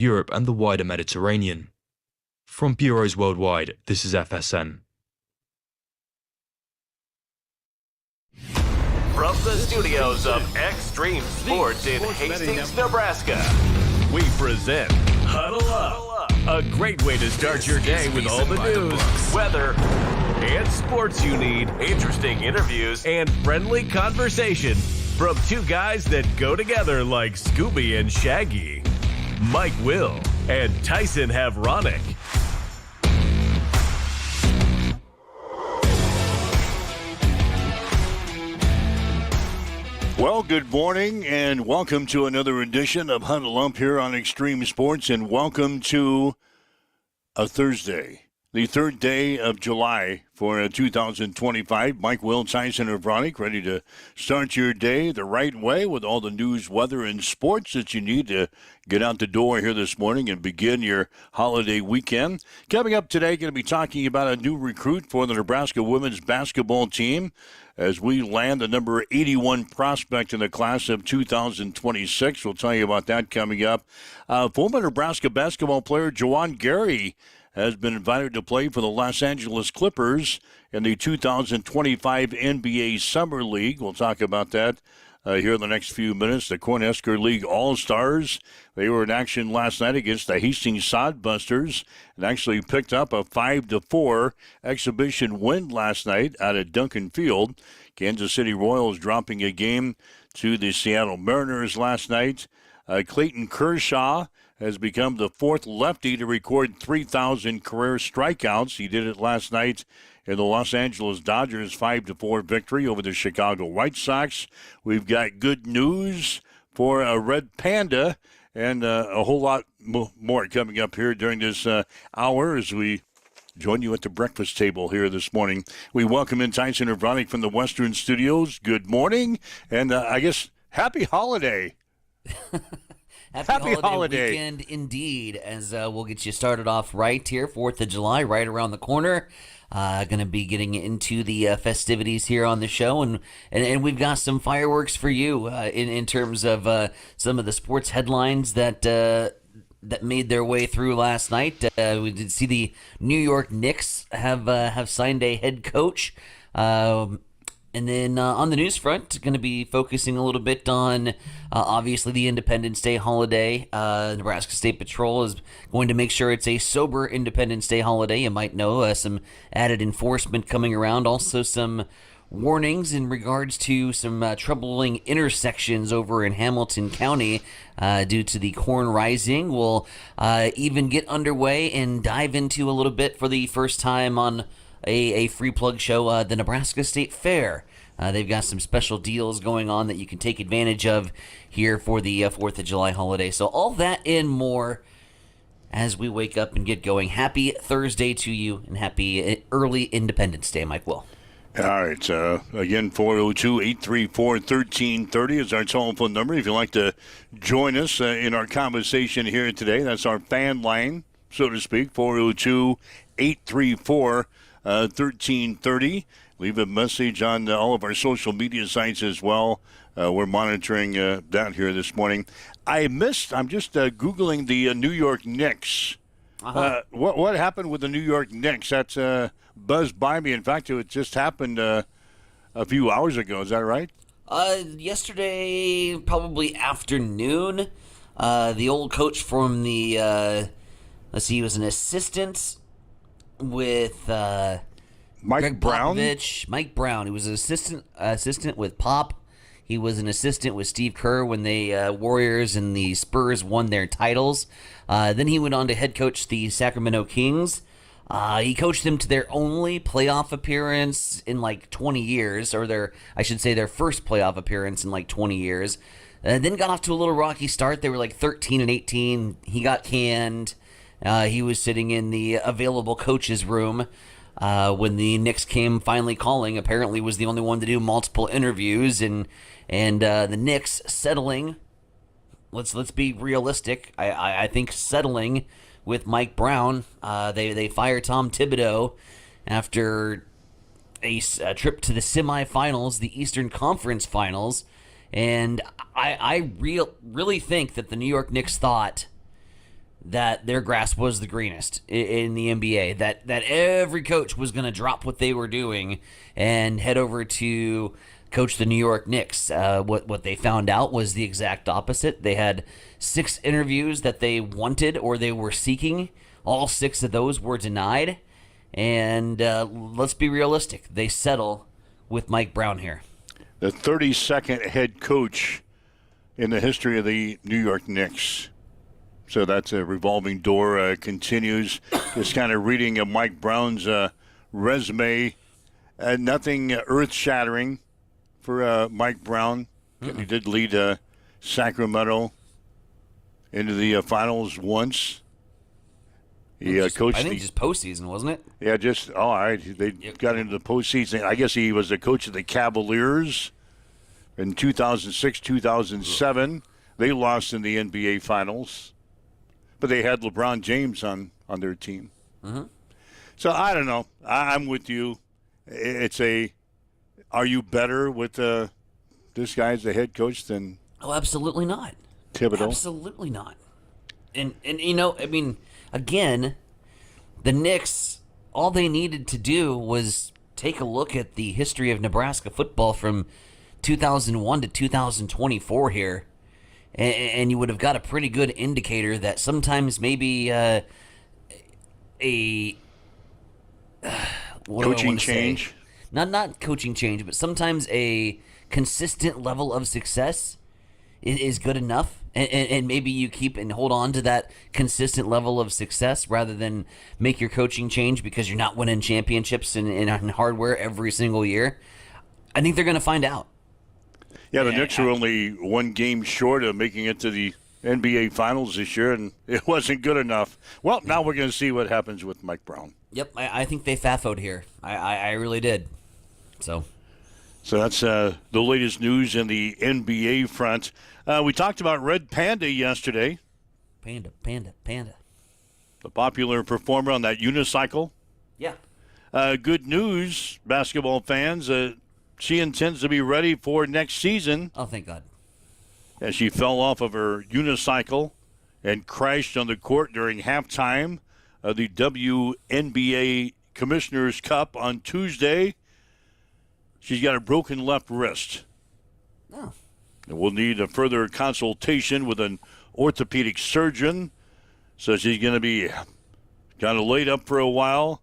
Europe and the wider Mediterranean. From bureaus worldwide, this is FSN. From the studios of Extreme Sports in Hastings, Nebraska, we present Huddle Up, a great way to start your day with all the news, weather, and sports you need, interesting interviews, and friendly conversation from two guys that go together like Scooby and Shaggy, Mike Will and Tyson Havronic. Well, good morning and welcome to another edition of Huddle Up here on Extreme Sports, and welcome to a Thursday, the third day of July for 2025. Mike Will, Tyson Havronic, ready to start your day the right way with all the news, weather, and sports that you need to get out the door here this morning and begin your holiday weekend. Coming up today, going to be talking about a new recruit for the Nebraska women's basketball team as we land the number 81 prospect in the class of 2026. We'll tell you about that coming up. Former Nebraska basketball player Juwan Gary has been invited to play for the Los Angeles Clippers in the 2025 NBA Summer League. We'll talk about that here in the next few minutes. The Cornhusker League All-Stars, they were in action last night against the Hastings Sodbusters and actually picked up a 5-4 exhibition win last night out at Duncan Field. Kansas City Royals dropping a game to the Seattle Mariners last night. Clayton Kershaw has become the fourth lefty to record 3,000 career strikeouts. He did it last night in the Los Angeles Dodgers 5-4 victory over the Chicago White Sox. We've got good news for a Red Panda and a whole lot more coming up here during this hour as we join you at the breakfast table here this morning. We welcome in Tyson Havronic from the Western Studios. Good morning, and I guess happy holiday. Happy holiday weekend indeed, as we'll get you started off right here, 4th of July, right around the corner. Going to be getting into the festivities here on the show, and we've got some fireworks for you in terms of some of the sports headlines that made their way through last night. We did see the New York Knicks have signed a head coach. And then on the news front, going to be focusing a little bit on, obviously, the Independence Day holiday. Nebraska State Patrol is going to make sure it's a sober Independence Day holiday. You might know some added enforcement coming around. Also some warnings in regards to some troubling intersections over in Hamilton County due to the corn rising. We'll even get underway and dive into a little bit for the first time on a free plug show, the Nebraska State Fair. They've got some special deals going on that you can take advantage of here for the 4th of July holiday. So all that and more as we wake up and get going. Happy Thursday to you, and happy early Independence Day, Mike Will. All right. Again, 402-834-1330 is our telephone number. If you'd like to join us in our conversation here today, that's our fan line, so to speak, 402-834-1330. Leave a message on all of our social media sites as well. We're monitoring that here this morning. I'm just Googling the New York Knicks. What happened with the New York Knicks? That's buzzed by me. In fact, it just happened a few hours ago. Is that right? Yesterday, probably afternoon. The old coach from the, he was an assistant with Mike Greg Brown? Popovich. Mike Brown. He was an assistant with Pop. He was an assistant with Steve Kerr when the Warriors and the Spurs won their titles. Then he went on to head coach the Sacramento Kings. He coached them to their only playoff appearance in like 20 years, or their first playoff appearance in like 20 years. Then got off to a little rocky start. They were like 13-18. He got canned. He was sitting in the available coaches room when the Knicks came finally calling. Apparently was the only one to do multiple interviews, and the Knicks settling. Let's be realistic. I think settling with Mike Brown. They fired Tom Thibodeau after a trip to the semifinals, the Eastern Conference Finals, and I really think that the New York Knicks thought that their grass was the greenest in the NBA, that every coach was going to drop what they were doing and head over to coach the New York Knicks. What they found out was the exact opposite. They had 6 interviews that they wanted or they were seeking. All 6 of those were denied. And let's be realistic. They settle with Mike Brown here. The 32nd head coach in the history of the New York Knicks. So that's a revolving door. Continues. Just kind of reading Mike Brown's resume. Nothing earth-shattering for Mike Brown. He did lead Sacramento into the finals once. He coached. I think just postseason, wasn't it? Yeah, just all right. They got into the postseason. I guess he was the coach of the Cavaliers in 2006, 2007. They lost in the NBA Finals, but they had LeBron James on their team. Mm-hmm. So I don't know. I'm with you. It's are you better with this guy as the head coach than? Oh, absolutely not. Thibodeau? Absolutely not. And I mean, again, the Knicks, all they needed to do was take a look at the history of Nebraska football from 2001 to 2024 here, and you would have got a pretty good indicator that sometimes maybe coaching change. Not coaching change, but sometimes a consistent level of success is good enough. And maybe you keep and hold on to that consistent level of success rather than make your coaching change because you're not winning championships in hardware every single year. I think they're going to find out. Yeah, the Knicks are only one game short of making it to the NBA Finals this year, and it wasn't good enough. Well, now we're going to see what happens with Mike Brown. Yep, I think they FAFO'd here. I really did. So that's the latest news in the NBA front. We talked about Red Panda yesterday. Panda. The popular performer on that unicycle. Yeah. Good news, basketball fans. She intends to be ready for next season. Oh, thank God. As she fell off of her unicycle and crashed on the court during halftime of the WNBA Commissioner's Cup on Tuesday. She's got a broken left wrist. Oh. And we'll need a further consultation with an orthopedic surgeon. So she's going to be kind of laid up for a while.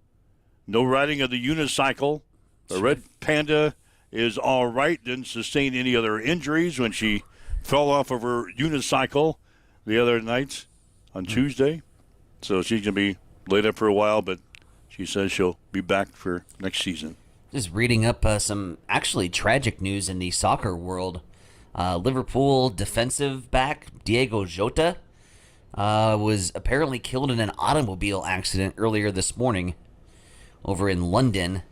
No riding of the unicycle. The Red Panda is all right. Didn't sustain any other injuries when she fell off of her unicycle the other night on Tuesday. So she's going to be laid up for a while, but she says she'll be back for next season. Just reading up some actually tragic news in the soccer world. Liverpool defensive back Diego Jota was apparently killed in an automobile accident earlier this morning over in London.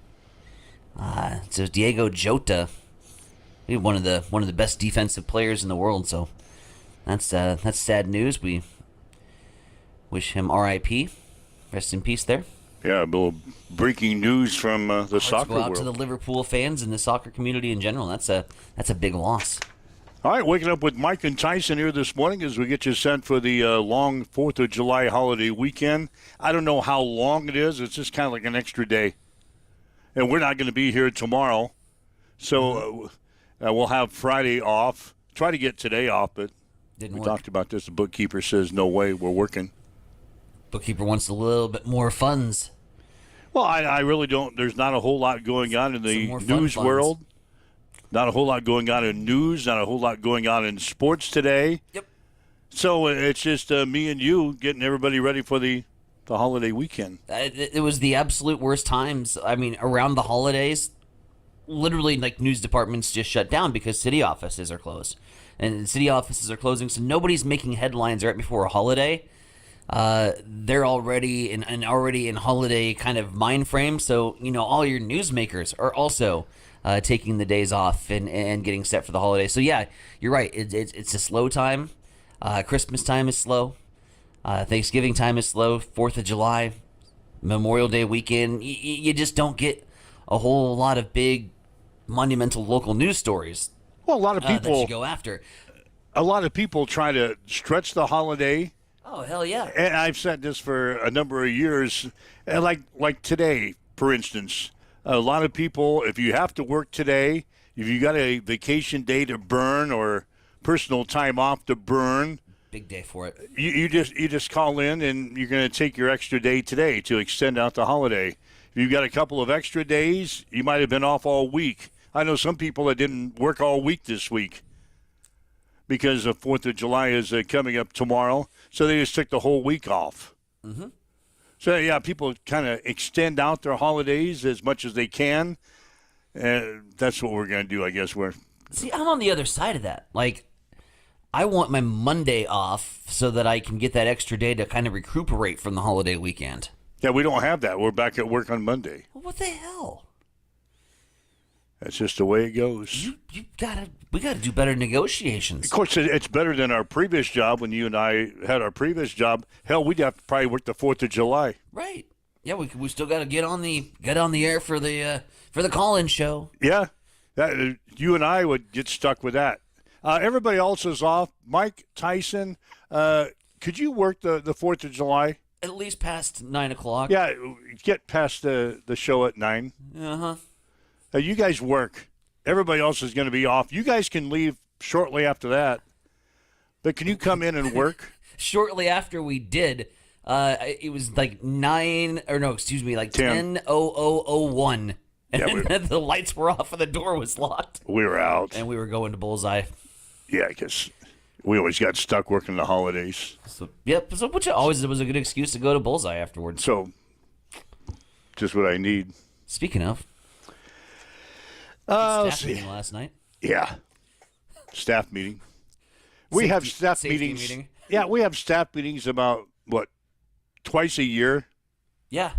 So Diego Jota, one of the best defensive players in the world. So that's sad news. We wish him R.I.P. Rest in peace there. Yeah, a little breaking news from the soccer go out world. To the Liverpool fans and the soccer community in general. That's a big loss. All right, waking up with Mike and Tyson here this morning as we get you set for the long 4th of July holiday weekend. I don't know how long it is. It's just kind of like an extra day. And we're not going to be here tomorrow. So we'll have Friday off. Try to get today off, but Didn't we work. talked about this. The bookkeeper says, no way, we're working. Bookkeeper wants a little bit more funds. Well, I really don't. There's not a whole lot going on in the more fun news funds. world. Not a whole lot going on in news. Not a whole lot going on in sports today. Yep. So it's just me and you getting everybody ready for the holiday weekend. It was the absolute worst times. I mean, around the holidays, literally, like, news departments just shut down because city offices are closed. And city offices are closing, so nobody's making headlines right before a holiday. They're already in holiday kind of mind frame. So, all your newsmakers are also taking the days off and getting set for the holiday. So, yeah, you're right. It's a slow time. Christmas time is slow. Thanksgiving time is slow. 4th of July, Memorial Day weekend. You just don't get a whole lot of big, monumental local news stories. Well, a lot of people that you go after. A lot of people try to stretch the holiday Oh, hell yeah. And I've said this for a number of years. And like today, for instance, a lot of people, if you have to work today, if you got a vacation day to burn or personal time off to burn, big day for it. You just call in and you're going to take your extra day today to extend out the holiday. If you've got a couple of extra days, you might have been off all week. I know some people that didn't work all week this week because the 4th of July is coming up tomorrow, so they just took the whole week off. Mm-hmm. So, yeah, people kind of extend out their holidays as much as they can. That's what we're going to do, I guess. See, I'm on the other side of that. Like, I want my Monday off so that I can get that extra day to kind of recuperate from the holiday weekend. Yeah, we don't have that. We're back at work on Monday. Well, what the hell? That's just the way it goes. We gotta do better negotiations. Of course, it's better than our previous job when you and I had our previous job. Hell, we'd have to probably work the 4th of July. Right. Yeah, we still got to get on the air for the call-in show. Yeah, you and I would get stuck with that. Everybody else is off. Mike Tyson, could you work the 4th of July? At least past 9 o'clock. Yeah, get past the show at 9. Uh-huh. You guys work. Everybody else is going to be off. You guys can leave shortly after that. But can you come in and work? Shortly after we did, it was like 10:00:01. And the lights were off and the door was locked. We were out. And we were going to Bullseye. Yeah, because we always got stuck working the holidays. So which always was a good excuse to go to Bullseye afterwards. So, just what I need. Speaking of. Staff meeting last night. Yeah. Staff meeting. We have staff meetings. Meeting. Yeah, we have staff meetings about, twice a year? Yeah.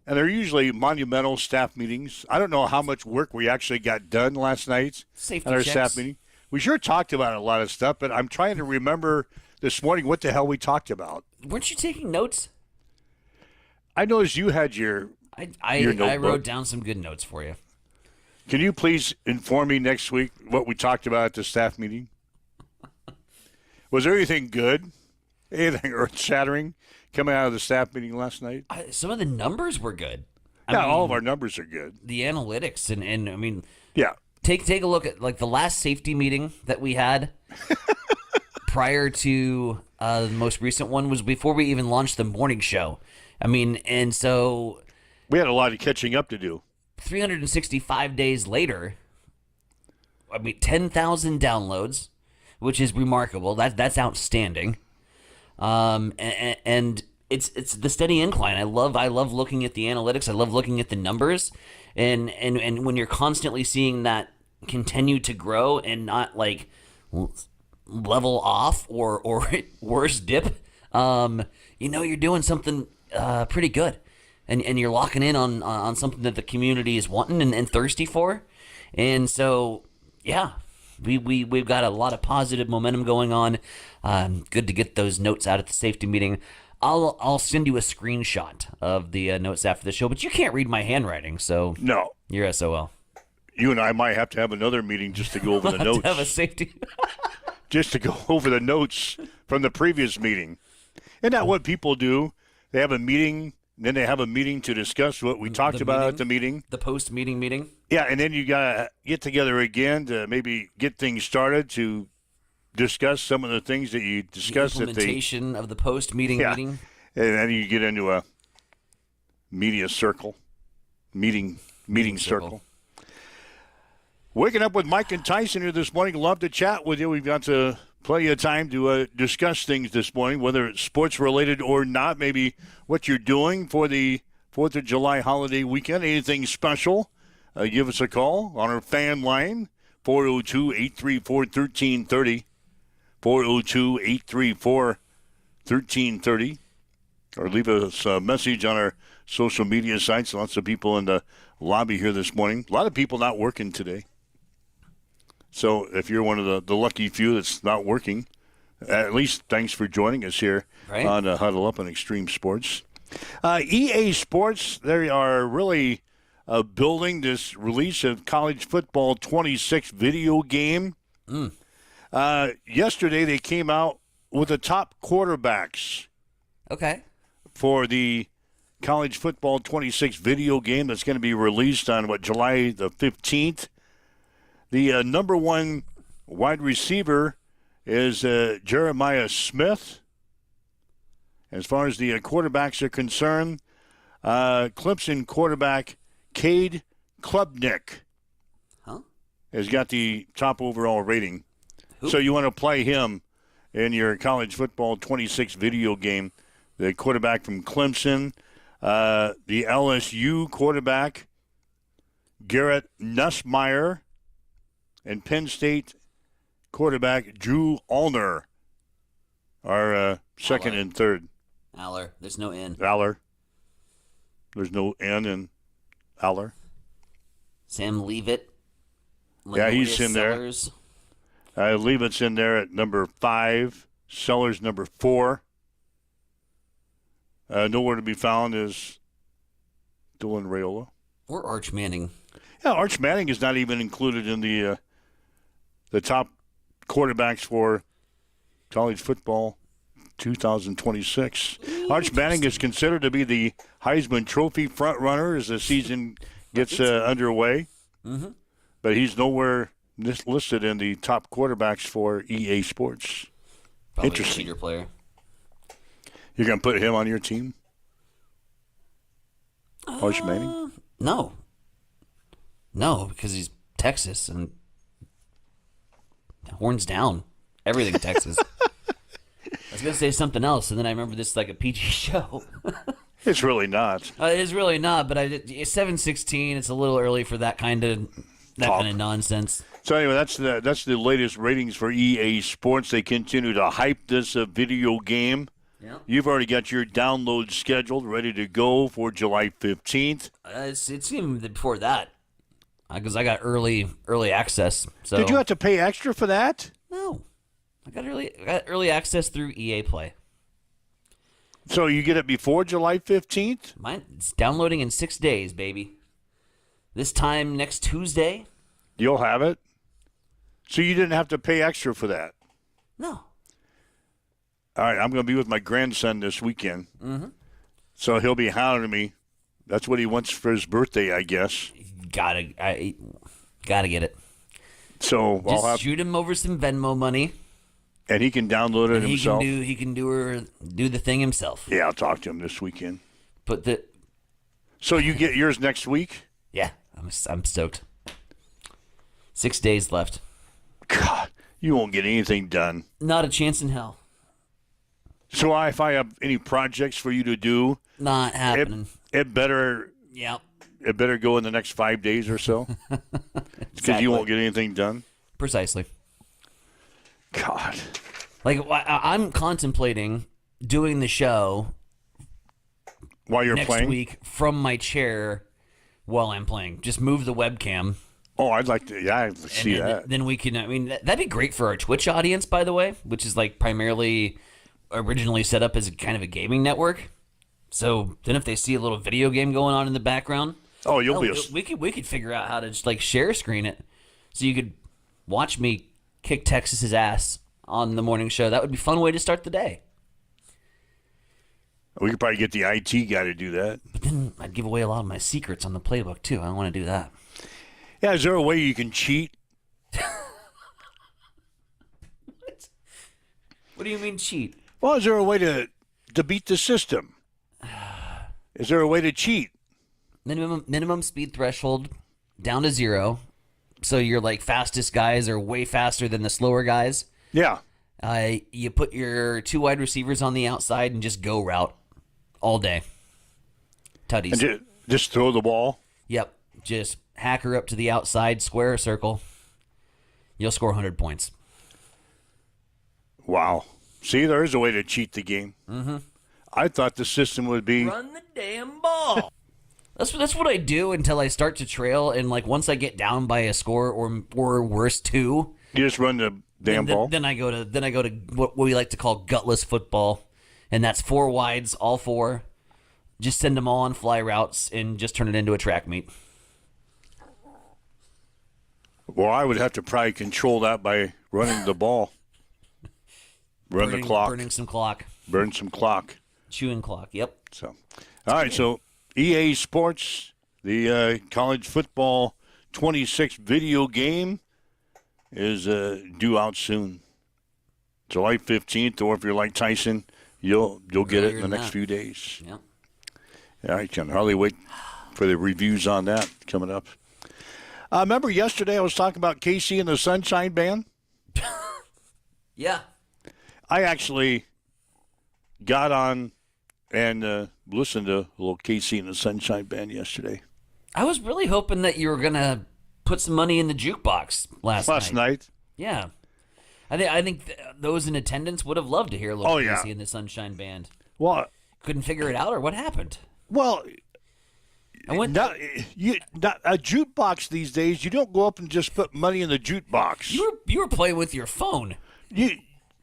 And they're usually monumental staff meetings. I don't know how much work we actually got done last night at our staff meeting. We sure talked about a lot of stuff, but I'm trying to remember this morning what the hell we talked about. Weren't you taking notes? I noticed you had your I wrote down some good notes for you. Can you please inform me next week what we talked about at the staff meeting? Was there anything good? Anything earth-shattering coming out of the staff meeting last night? Some of the numbers were good. I mean, all of our numbers are good. The analytics and I mean, yeah. Take a look at like the last safety meeting that we had prior to the most recent one was before we even launched the morning show. I mean, and so we had a lot of catching up to do. 365 days later, I mean, 10,000 downloads, which is remarkable. That's outstanding. And it's the steady incline. I love looking at the analytics. I love looking at the numbers, and when you're constantly seeing that continue to grow and not like level off or worse dip, you're doing something pretty good. And you're locking in on something that the community is wanting and thirsty for. And so, yeah, we've got a lot of positive momentum going on. Good to get those notes out at the safety meeting. I'll send you a screenshot of the notes after the show, but you can't read my handwriting, so no, you're SOL. You and I might have to have another meeting just to go over the notes. To have a safety. Just to go over the notes from the previous meeting. Isn't that what people do? They have a meeting. Then they have a meeting to discuss what we talked about at the meeting. The post-meeting meeting? Yeah, and then you got to get together again to maybe get things started to discuss some of the things that you discussed. The implementation of the post-meeting meeting. And then you get into a media circle, meeting circle. Waking up with Mike and Tyson here this morning. Love to chat with you. We've got plenty of time to discuss things this morning, whether it's sports-related or not, maybe what you're doing for the 4th of July holiday weekend, anything special. Give us a call on our fan line, 402-834-1330, 402-834-1330, or leave us a message on our social media sites. Lots of people in the lobby here this morning. A lot of people not working today. So if you're one of the lucky few that's not working, at least thanks for joining us here on Huddle Up on Extreme Sports. EA Sports, they are really building this release of College Football 26 video game. Yesterday they came out with the top quarterbacks. Okay. For the College Football 26 video game that's going to be released on, July the 15th. The number one wide receiver is Jeremiah Smith. As far as the quarterbacks are concerned, Clemson quarterback Cade Klubnik has got the top overall rating. Who? So you want to play him in your College Football 26 video game. The quarterback from Clemson, the LSU quarterback Garrett Nussmeier, and Penn State quarterback Drew Allner are second and third. Aller. There's no N. Aller. There's no N in Aller. Sam Leavitt. Yeah, he's in Sellers. there. Leavitt's in there at number 5. Sellers number 4. Nowhere to be found is Dylan Raiola. Or Arch Manning. Yeah, Arch Manning is not even included in the top quarterbacks for college football 2026. Arch Manning is considered to be the Heisman Trophy front runner as the season gets underway. Mm-hmm. But he's nowhere listed in the top quarterbacks for EA Sports. Probably Interesting. A cheater player. You're going to put him on your team? Arch Manning? No. No, because he's Texas and horns down. Everything Texas. I was going to say something else, and then I remember this is like a PG show. It's really not. It is really not, but it's 7:16. It's a little early for that kind of nonsense. So anyway, that's the latest ratings for EA Sports. They continue to hype this video game. Yeah. You've already got your download scheduled, ready to go for July 15th. It's even before that, because I got early access. So Did you have to pay extra for that? No, I got early access through EA Play. So you get it before July 15th? It's downloading in 6 days, baby. This time next Tuesday. You'll have it? So you didn't have to pay extra for that? No. All right, I'm going to be with my grandson this weekend. Mm-hmm. So he'll be hounding me. That's what he wants for his birthday, I guess. Gotta get it. So Just shoot him over some Venmo money. And he can download it himself? He can do the thing himself. Yeah, I'll talk to him this weekend. So you get yours next week? Yeah, I'm stoked. 6 days left. God, you won't get anything done. Not a chance in hell. So if I have any projects for you to do, not happening. It better. Yep. It better go in the next 5 days or so. Because you won't get anything done. Precisely. God. Like I'm contemplating doing the show while you're next playing week from my chair while I'm playing. Just move the webcam. Oh, I'd like to. Yeah, I'd see that. Then we can. I mean, that'd be great for our Twitch audience, by the way, which is like primarily originally set up as kind of a gaming network. So then, if they see a little video game going on in the background, we could figure out how to just like share screen it, so you could watch me kick Texas's ass on the morning show. That would be a fun way to start the day. We could probably get the IT guy to do that. But then I'd give away a lot of my secrets on the playbook too. I don't want to do that. Yeah, is there a way you can cheat? What do you mean cheat? Well, is there a way to beat the system? Is there a way to cheat? Minimum speed threshold down to 0. So your like fastest guys are way faster than the slower guys. Yeah. You put your 2 wide receivers on the outside and just go route all day. Tutties. And just throw the ball? Yep. Just hack her up to the outside, square or circle. You'll score 100 points. Wow. See, there is a way to cheat the game. Mm-hmm. I thought the system would be... Run the damn ball. That's what I do until I start to trail, and like once I get down by a score or worse 2, you just run the damn ball. Then I go to what we like to call gutless football, and that's 4 wides, all 4. Just send them all on fly routes and just turn it into a track meet. Well, I would have to probably control that by running the ball. Run the clock. Burning some clock. Burn some clock. Chewing clock, yep. So, all right, so EA Sports, the college football 26 video game is due out soon. July 15th, or if you're like Tyson, you'll get it in the next few days. Yep. Yeah, I can hardly wait for the reviews on that coming up. Remember yesterday I was talking about KC and the Sunshine Band? Yeah. I actually got on and listened to a little KC and the Sunshine Band yesterday. I was really hoping that you were going to put some money in the jukebox last night. Yeah. I think those in attendance would have loved to hear a little KC and the Sunshine Band. Well, couldn't figure it out, or what happened? Well, a jukebox these days, you don't go up and just put money in the jukebox. You were playing with your phone.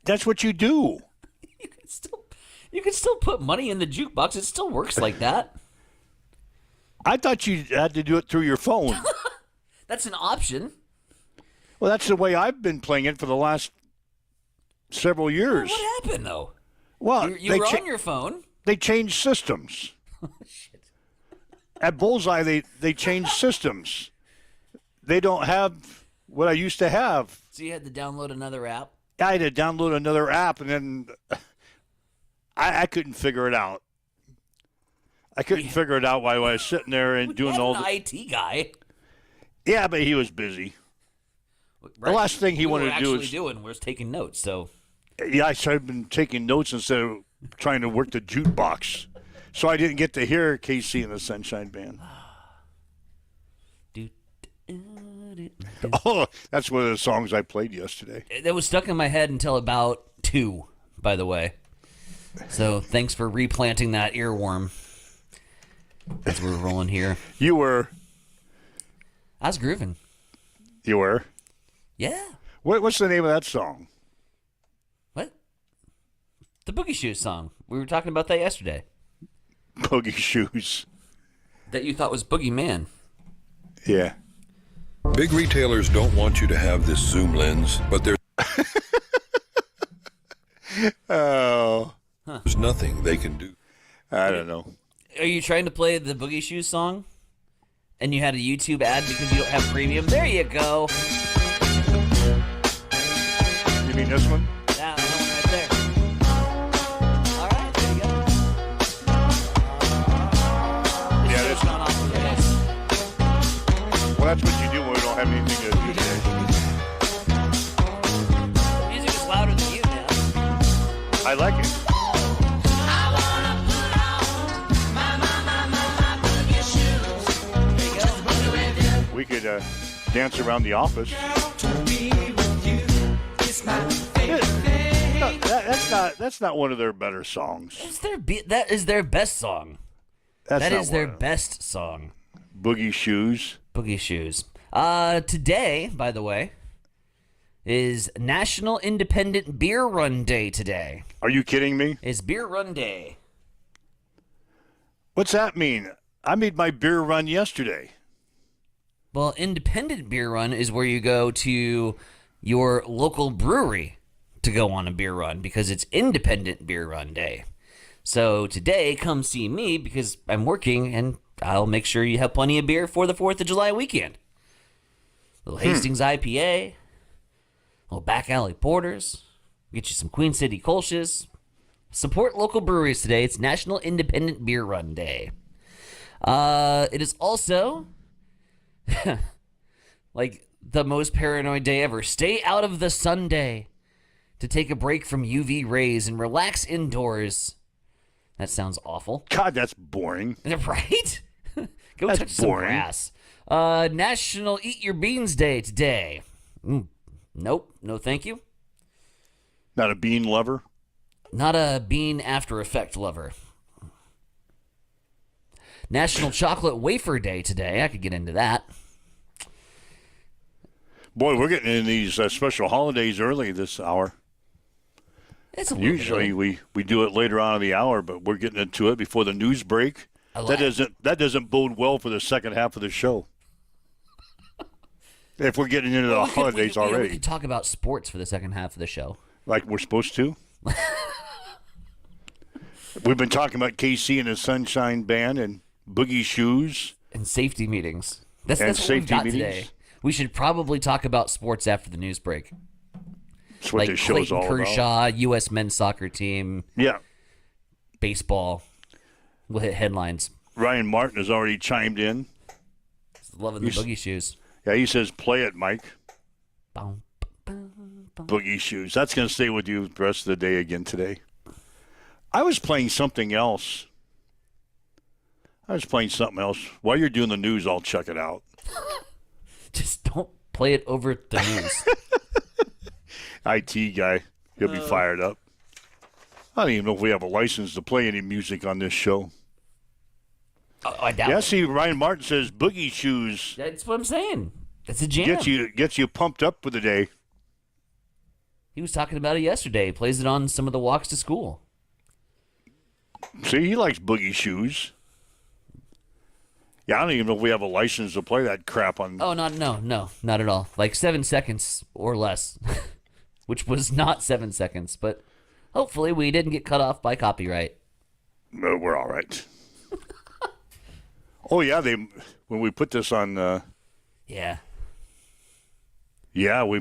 That's what you do. You can still put money in the jukebox. It still works like that. I thought you had to do it through your phone. That's an option. Well, that's the way I've been playing it for the last several years. Well, what happened, though? Well, you were on your phone. They changed systems. Oh, shit. At Bullseye, they changed systems. They don't have what I used to have. So you had to download another app? I had to download another app, and then I couldn't figure it out. I couldn't figure it out while I was sitting there and doing all the IT guy. Yeah, but he was busy. Right. The last thing he wanted to do was taking notes. So yeah, I started been taking notes instead of trying to work the jukebox. So I didn't get to hear KC and the Sunshine Band. Oh, that's one of the songs I played yesterday. That was stuck in my head until about 2, by the way. So thanks for replanting that earworm as we're rolling here. You were. I was grooving. You were? Yeah. What's the name of that song? What? The Boogie Shoes song. We were talking about that yesterday. Boogie Shoes. That you thought was Boogie Man. Yeah. Big retailers don't want you to have this zoom lens, but there's there's nothing they can do. I don't know. Are you trying to play the Boogie Shoes song? And you had a YouTube ad because you don't have premium? There you go. You mean this one? That one right there. All right, there you go. Yeah, this not off the rails. Well, that's what you do when we don't have anything to do today. Music is louder than you now. I like it. We could dance around the office. That's not one of their better songs. That is their best song. That is their best song. Boogie Shoes. Boogie Shoes. Today, by the way, is National Independent Beer Run Day today. Are you kidding me? It's Beer Run Day. What's that mean? I made my beer run yesterday. Well, Independent Beer Run is where you go to your local brewery to go on a beer run because it's Independent Beer Run Day. So today, come see me because I'm working and I'll make sure you have plenty of beer for the 4th of July weekend. Little Hastings IPA, little Back Alley Porters, get you some Queen City Kolsch's. Support local breweries today. It's National Independent Beer Run Day. It is also like the most paranoid day ever. Stay out of the sun day to take a break from UV rays and relax indoors. That sounds awful. God, that's boring. Right? Go that's touch some grass. National Eat Your Beans Day today. Nope. No thank you. Not a bean lover? Not a bean after effect lover. National Chocolate Wafer Day today. I could get into that. Boy, we're getting in these special holidays early this hour. It's usually we do it later on in the hour, but we're getting into it before the news break. That doesn't bode well for the second half of the show. If we're getting into the holidays already. We could talk about sports for the second half of the show. Like we're supposed to? We've been talking about KC and the Sunshine Band and Boogie Shoes. And safety meetings. That's what safety we've got meetings. today. We should probably talk about sports after the news break. That's what like this show's Clayton all Kershaw, about. U.S. men's soccer team, Yeah. baseball. We'll hit headlines. Ryan Martin has already chimed in. Loving the Boogie Shoes. Yeah, he says, play it, Mike. Boom, boom, boom. Boogie Shoes. That's going to stay with you the rest of the day again today. I was playing something else. While you're doing the news, I'll check it out. Just don't play it over the news. IT guy. He'll be fired up. I don't even know if we have a license to play any music on this show. Oh, I doubt Yeah, it. see, Ryan Martin says Boogie Shoes That's what I'm saying. That's a jam. gets you pumped up for the day. He was talking about it yesterday. He plays it on some of the walks to school. See, he likes Boogie Shoes. Yeah, I don't even know if we have a license to play that crap on. Oh, not at all. Like 7 seconds or less, which was not 7 seconds. But hopefully we didn't get cut off by copyright. No, we're all right. Oh yeah, when we put this on. Yeah. Yeah, we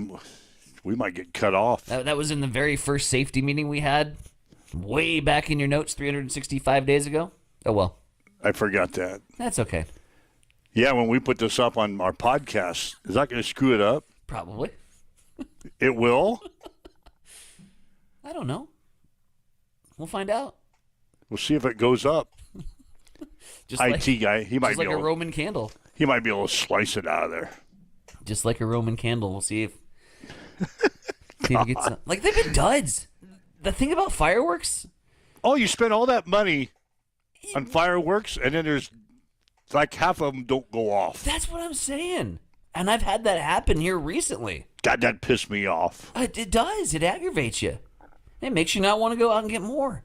might get cut off. That was in the very first safety meeting we had way back in your notes 365 days ago. Oh, well. I forgot that. That's okay. Yeah, when we put this up on our podcast, is that going to screw it up? Probably. It will? I don't know. We'll find out. We'll see if it goes up. Just IT guy, he might just be like a able, Roman candle. he might be able to slice it out of there. Just like a Roman candle. We'll see if it gets some. Like, they've been duds. The thing about fireworks, Oh, you spend all that money on fireworks, and then there's like half of them don't go off. that's what I'm saying. And I've had that happen here recently. God, that pissed me off. It does. It aggravates you. It makes you not want to go out and get more.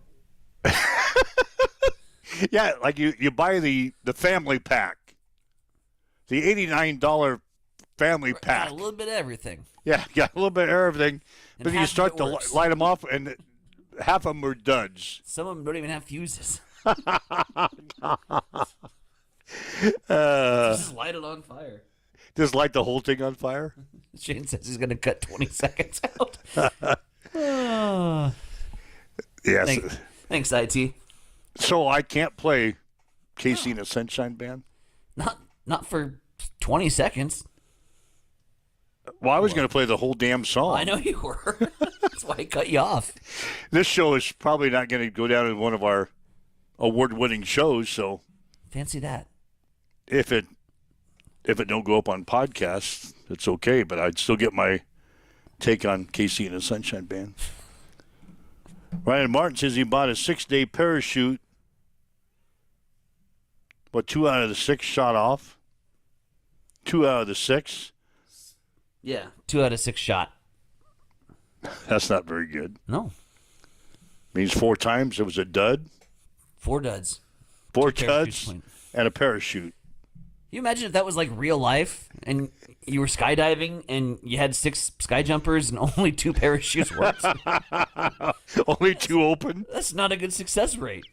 Yeah, like you buy the family pack, the $89 family pack. Got a little bit of everything. Yeah, got a little bit of everything. But then you half of start it to works. light them off, and half of them are duds. Some of them don't even have fuses. Just light it on fire. Just light the whole thing on fire. Shane says he's going to cut 20 seconds out. Yes. Thanks, IT. So I can't play KC and the Sunshine Band? Not for 20 seconds. Well, I was going to play the whole damn song. I know you were. That's why I cut you off. This show is probably not going to go down as one of our award-winning shows, so Fancy that. if it don't go up on podcasts, it's okay, but I'd still get my take on KC and the Sunshine Band. Ryan Martin says he bought a 6-day parachute. What, 2 out of the 6 shot off? 2 out of the 6? Yeah. 2 out of 6 shot. That's not very good. No. Means 4 times it was a dud. 4 duds. 4 2 parachute duds points. and a parachute. Can you imagine if that was like real life and you were skydiving and you had 6 sky jumpers and only 2 parachutes worked? Only 2 open. That's not a good success rate.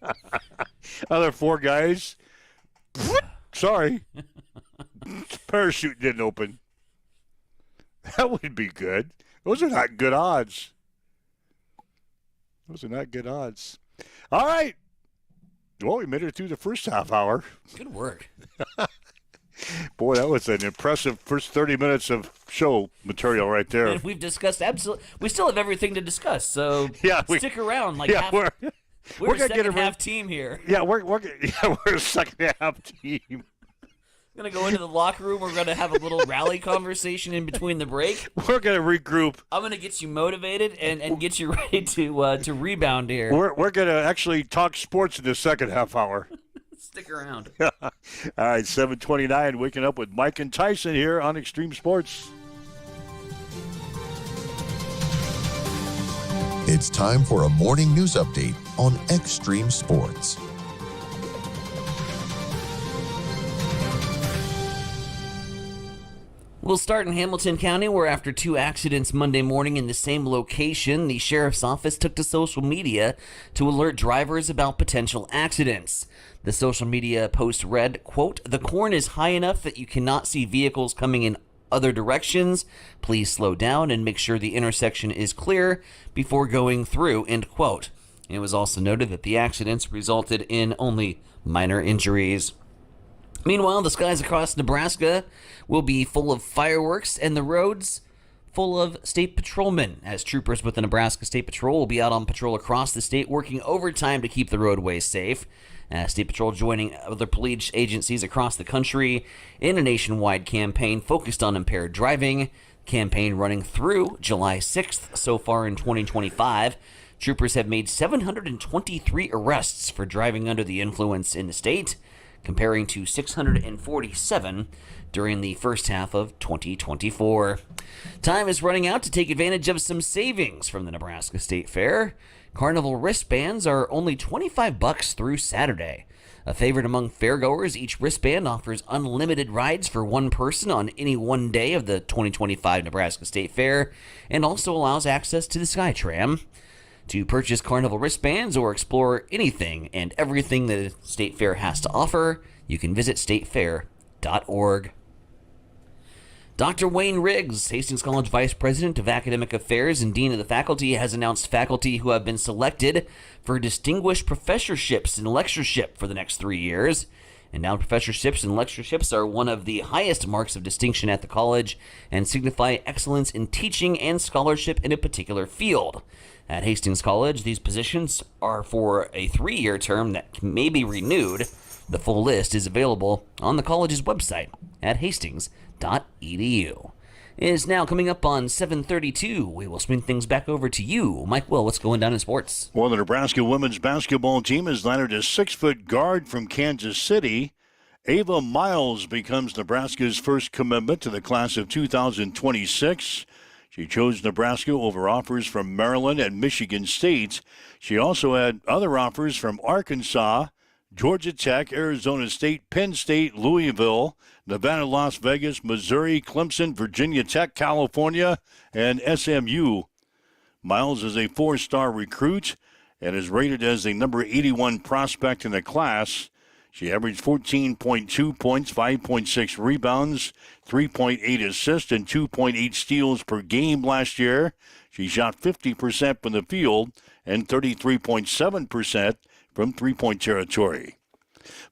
Other 4 guys. Sorry. Parachute didn't open. That would be good. Those are not good odds. All right. Well, we made it through the first half hour. Good work. Boy, that was an impressive first 30 minutes of show material right there. And we've discussed we still have everything to discuss, so Yeah, stick around. Like Yeah, we're we're a gonna get second a half team here. yeah, we're a second half team. We're going to go into the locker room. We're going to have a little rally conversation in between the break. We're gonna regroup. I'm going to get you motivated and get you ready to rebound here. We're gonna actually talk sports in the second half hour. Stick around. All right, 7:29, waking up with Mike and Tyson here on Extreme Sports. It's time for a morning news update on Extreme Sports. We'll start in Hamilton County, where after 2 accidents Monday morning in the same location, the sheriff's office took to social media to alert drivers about potential accidents. The social media post read, quote, "The corn is high enough that you cannot see vehicles coming in other directions. Please slow down and make sure the intersection is clear before going through," end quote. It was also noted that the accidents resulted in only minor injuries. Meanwhile, the skies across Nebraska will be full of fireworks and the roads full of state patrolmen, as troopers with the Nebraska State Patrol will be out on patrol across the state, working overtime to keep the roadways safe. State Patrol joining other police agencies across the country in a nationwide campaign focused on impaired driving. Campaign running through July 6th so far in 2025. Troopers have made 723 arrests for driving under the influence in the state, comparing to 647 during the first half of 2024. Time is running out to take advantage of some savings from the Nebraska State Fair. Carnival wristbands are only $25 through Saturday. A favorite among fairgoers, each wristband offers unlimited rides for one person on any one day of the 2025 Nebraska State Fair and also allows access to the SkyTram. To purchase Carnival wristbands or explore anything and everything the State Fair has to offer, you can visit statefair.org. Dr. Wayne Riggs, Hastings College Vice President of Academic Affairs and Dean of the Faculty, has announced faculty who have been selected for distinguished professorships and lectureship for the next 3 years. Endowed professorships and lectureships are one of the highest marks of distinction at the college and signify excellence in teaching and scholarship in a particular field. At Hastings College, these positions are for a 3-year term that may be renewed. The full list is available on the college's website at hastings.edu. It is now coming up on 7:32. We will swing things back over to you. Mike Will, what's going down in sports? Well, the Nebraska women's basketball team has landed a 6-foot guard from Kansas City. Ava Miles becomes Nebraska's first commitment to the class of 2026. She chose Nebraska over offers from Maryland and Michigan State. She also had other offers from Arkansas, Georgia Tech, Arizona State, Penn State, Louisville, Nevada, Las Vegas, Missouri, Clemson, Virginia Tech, California, and SMU. Miles is a 4-star recruit and is rated as the number 81 prospect in the class. She averaged 14.2 points, 5.6 rebounds, 3.8 assists, and 2.8 steals per game last year. She shot 50% from the field and 33.7% from three-point territory.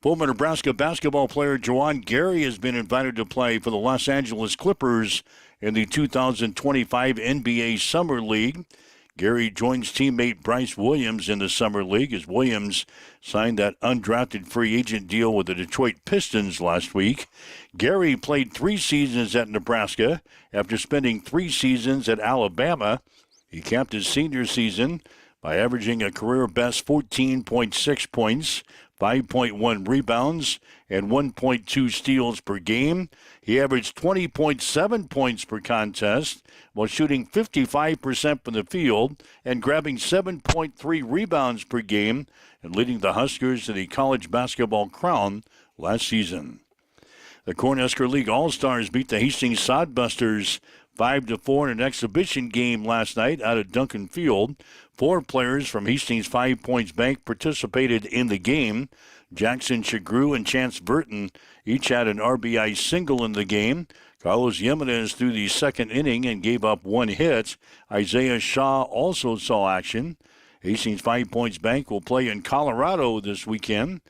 Former Nebraska basketball player Juwan Gary has been invited to play for the Los Angeles Clippers in the 2025 NBA Summer League. Gary joins teammate Bryce Williams in the Summer League as Williams signed that undrafted free agent deal with the Detroit Pistons last week. Gary played 3 seasons at Nebraska after spending 3 seasons at Alabama. He capped his senior season by averaging a career-best 14.6 points, 5.1 rebounds, and 1.2 steals per game. He averaged 20.7 points per contest while shooting 55% from the field and grabbing 7.3 rebounds per game and leading the Huskers to the college basketball crown last season. The Cornhusker League All-Stars beat the Hastings Sodbusters 5-4 in an exhibition game last night out at Duncan Field. 4 players from Hastings 5 Points Bank participated in the game. Jackson Chagru and Chance Burton each had an RBI single in the game. Carlos Jimenez threw the second inning and gave up 1 hit. Isaiah Shaw also saw action. Hastings 5 Points Bank will play in Colorado this weekend.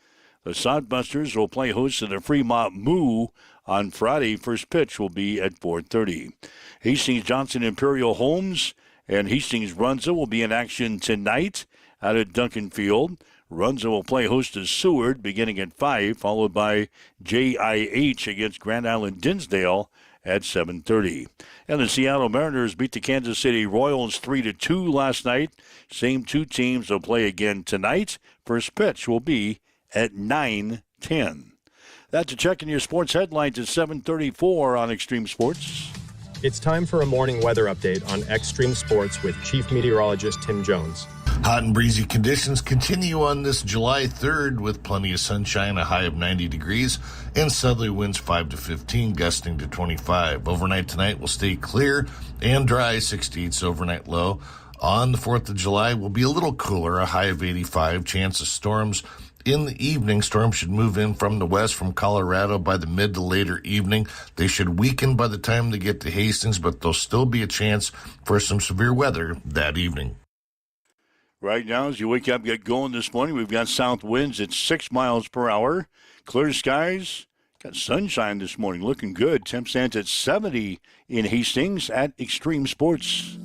The Sodbusters will play host to the Fremont Moo on Friday. First pitch will be at 4:30. Hastings Johnson Imperial Homes and Hastings Runza will be in action tonight out at Duncan Field. Runza will play host to Seward beginning at 5, followed by JIH against Grand Island Dinsdale at 7:30. And the Seattle Mariners beat the Kansas City Royals 3-2 last night. Same 2 teams will play again tonight. First pitch will be at 9:10. That's a check in your sports headlines at 7:34 on Extreme Sports. It's time for a morning weather update on Extreme Sports with Chief Meteorologist Tim Jones. Hot and breezy conditions continue on this July 3rd with plenty of sunshine, a high of 90 degrees, and southerly winds 5 to 15, gusting to 25. Overnight tonight will stay clear and dry, 68's overnight low. On the 4th of July will be a little cooler, a high of 85, chance of storms. In the evening, storms should move in from the west from Colorado by the mid to later evening. They should weaken by the time they get to Hastings, but there'll still be a chance for some severe weather that evening. Right now, as you wake up, get going this morning, we've got south winds at 6 miles per hour. Clear skies. Got sunshine this morning, looking good. Temp stands at 70 in Hastings at Extreme Sports.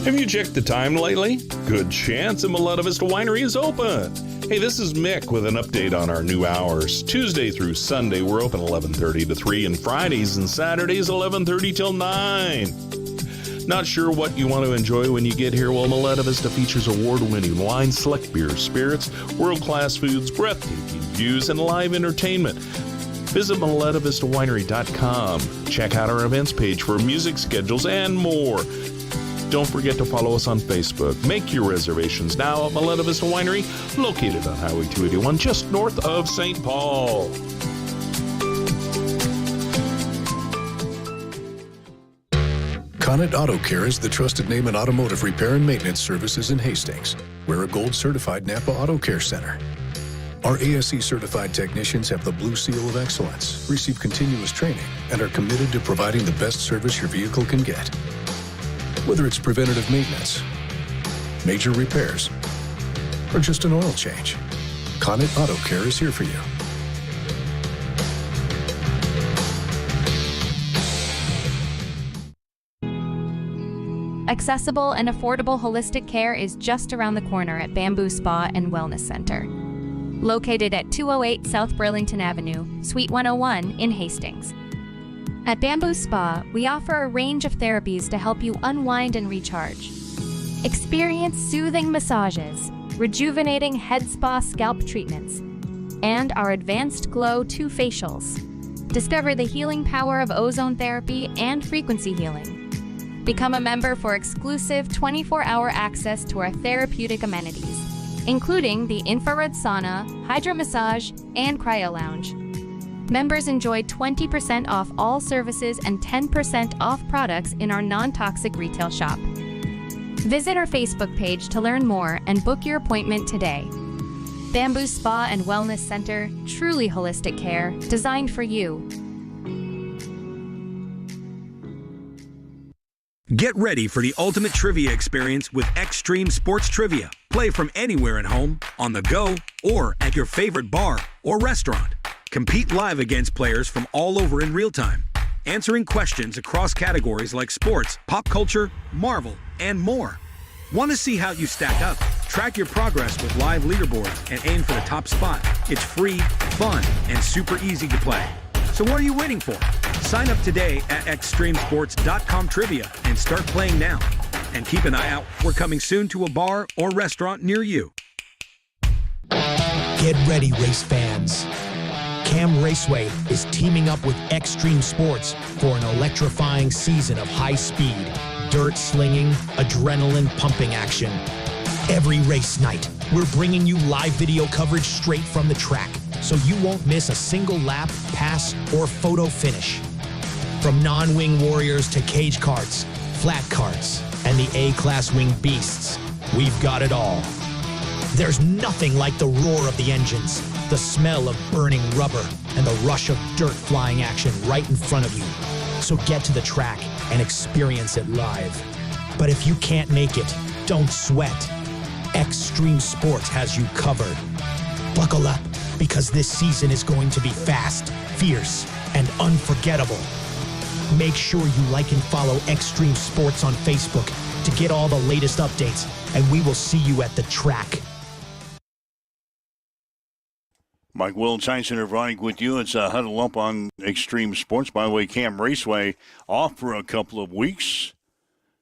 Have you checked the time lately? Good chance Maletta Vista Winery is open. Hey, this is Mick with an update on our new hours. Tuesday through Sunday, we're open 11:30 to 3, and Fridays and Saturdays 11:30 till 9. Not sure what you want to enjoy when you get here? Well, Maletta Vista features award-winning wine, select beer, spirits, world-class foods, breathtaking views, and live entertainment. Visit MalettaVistaWinery.com. Check out our events page for music schedules and more. Don't forget to follow us on Facebook. Make your reservations now at Maletta Vista Winery, located on Highway 281, just north of St. Paul. Conant Auto Care is the trusted name in automotive repair and maintenance services in Hastings. We're a gold-certified Napa Auto Care Center. Our ASE-certified technicians have the Blue Seal of Excellence, receive continuous training, and are committed to providing the best service your vehicle can get. Whether it's preventative maintenance, major repairs, or just an oil change, Conant Auto Care is here for you. Accessible and affordable holistic care is just around the corner at Bamboo Spa and Wellness Center. Located at 208 South Burlington Avenue, Suite 101 in Hastings. At Bamboo Spa, we offer a range of therapies to help you unwind and recharge. Experience soothing massages, rejuvenating head spa scalp treatments, and our Advanced Glow 2 facials. Discover the healing power of ozone therapy and frequency healing. Become a member for exclusive 24-hour access to our therapeutic amenities, including the infrared sauna, hydro massage, and cryo lounge. Members enjoy 20% off all services and 10% off products in our non-toxic retail shop. Visit our Facebook page to learn more and book your appointment today. Bamboo Spa and Wellness Center, truly holistic care, designed for you. Get ready for the ultimate trivia experience with Extreme Sports Trivia. Play from anywhere at home, on the go, or at your favorite bar or restaurant. Compete live against players from all over in real time, answering questions across categories like sports, pop culture, Marvel, and more. Want to see how you stack up? Track your progress with live leaderboards and aim for the top spot. It's free, fun, and super easy to play. So what are you waiting for? Sign up today at extremesports.com trivia and start playing now. And keep an eye out. We're coming soon to a bar or restaurant near you. Get ready, race fans. Cam Raceway is teaming up with Extreme Sports for an electrifying season of high-speed, dirt-slinging, adrenaline-pumping action. Every race night, we're bringing you live video coverage straight from the track, so you won't miss a single lap, pass, or photo finish. From non-wing warriors to cage karts, flat karts, and the A-class wing beasts, we've got it all. There's nothing like the roar of the engines, the smell of burning rubber, and the rush of dirt flying action right in front of you. So get to the track and experience it live. But if you can't make it, don't sweat. Extreme Sports has you covered. Buckle up, because this season is going to be fast, fierce, and unforgettable. Make sure you like and follow Extreme Sports on Facebook to get all the latest updates, and we will see you at the track. Mike Will, Tyson of Ronnie with you. It's a Huddle Up on Extreme Sports. By the way, Cam Raceway off for a couple of weeks,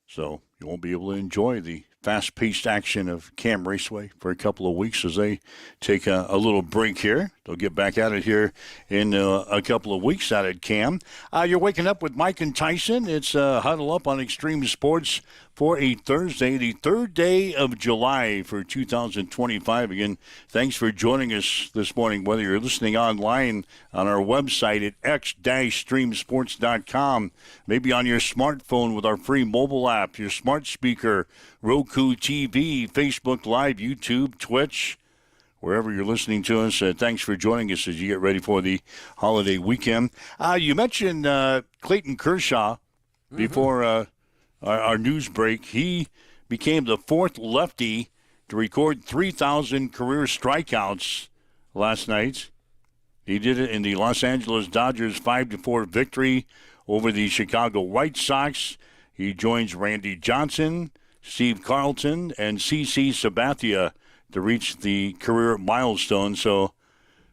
so you won't be able to enjoy the fast-paced action of Cam Raceway for a couple of weeks as they take a little break here. They'll get back at it here in a couple of weeks out at Cam. You're waking up with Mike and Tyson. It's Huddle Up on Extreme Sports for a Thursday, the third day of July for 2025. Again, thanks for joining us this morning, whether you're listening online on our website at x-streamsports.com, maybe on your smartphone with our free mobile app, your smart speaker, Roku TV, Facebook Live, YouTube, Twitch, wherever you're listening to us. Thanks for joining us as you get ready for the holiday weekend. You mentioned Clayton Kershaw before our news break. He became the fourth lefty to record 3,000 career strikeouts last night. He did it in the Los Angeles Dodgers 5-4 victory over the Chicago White Sox. He joins Randy Johnson, Steve Carlton, and CC Sabathia to reach the career milestone. So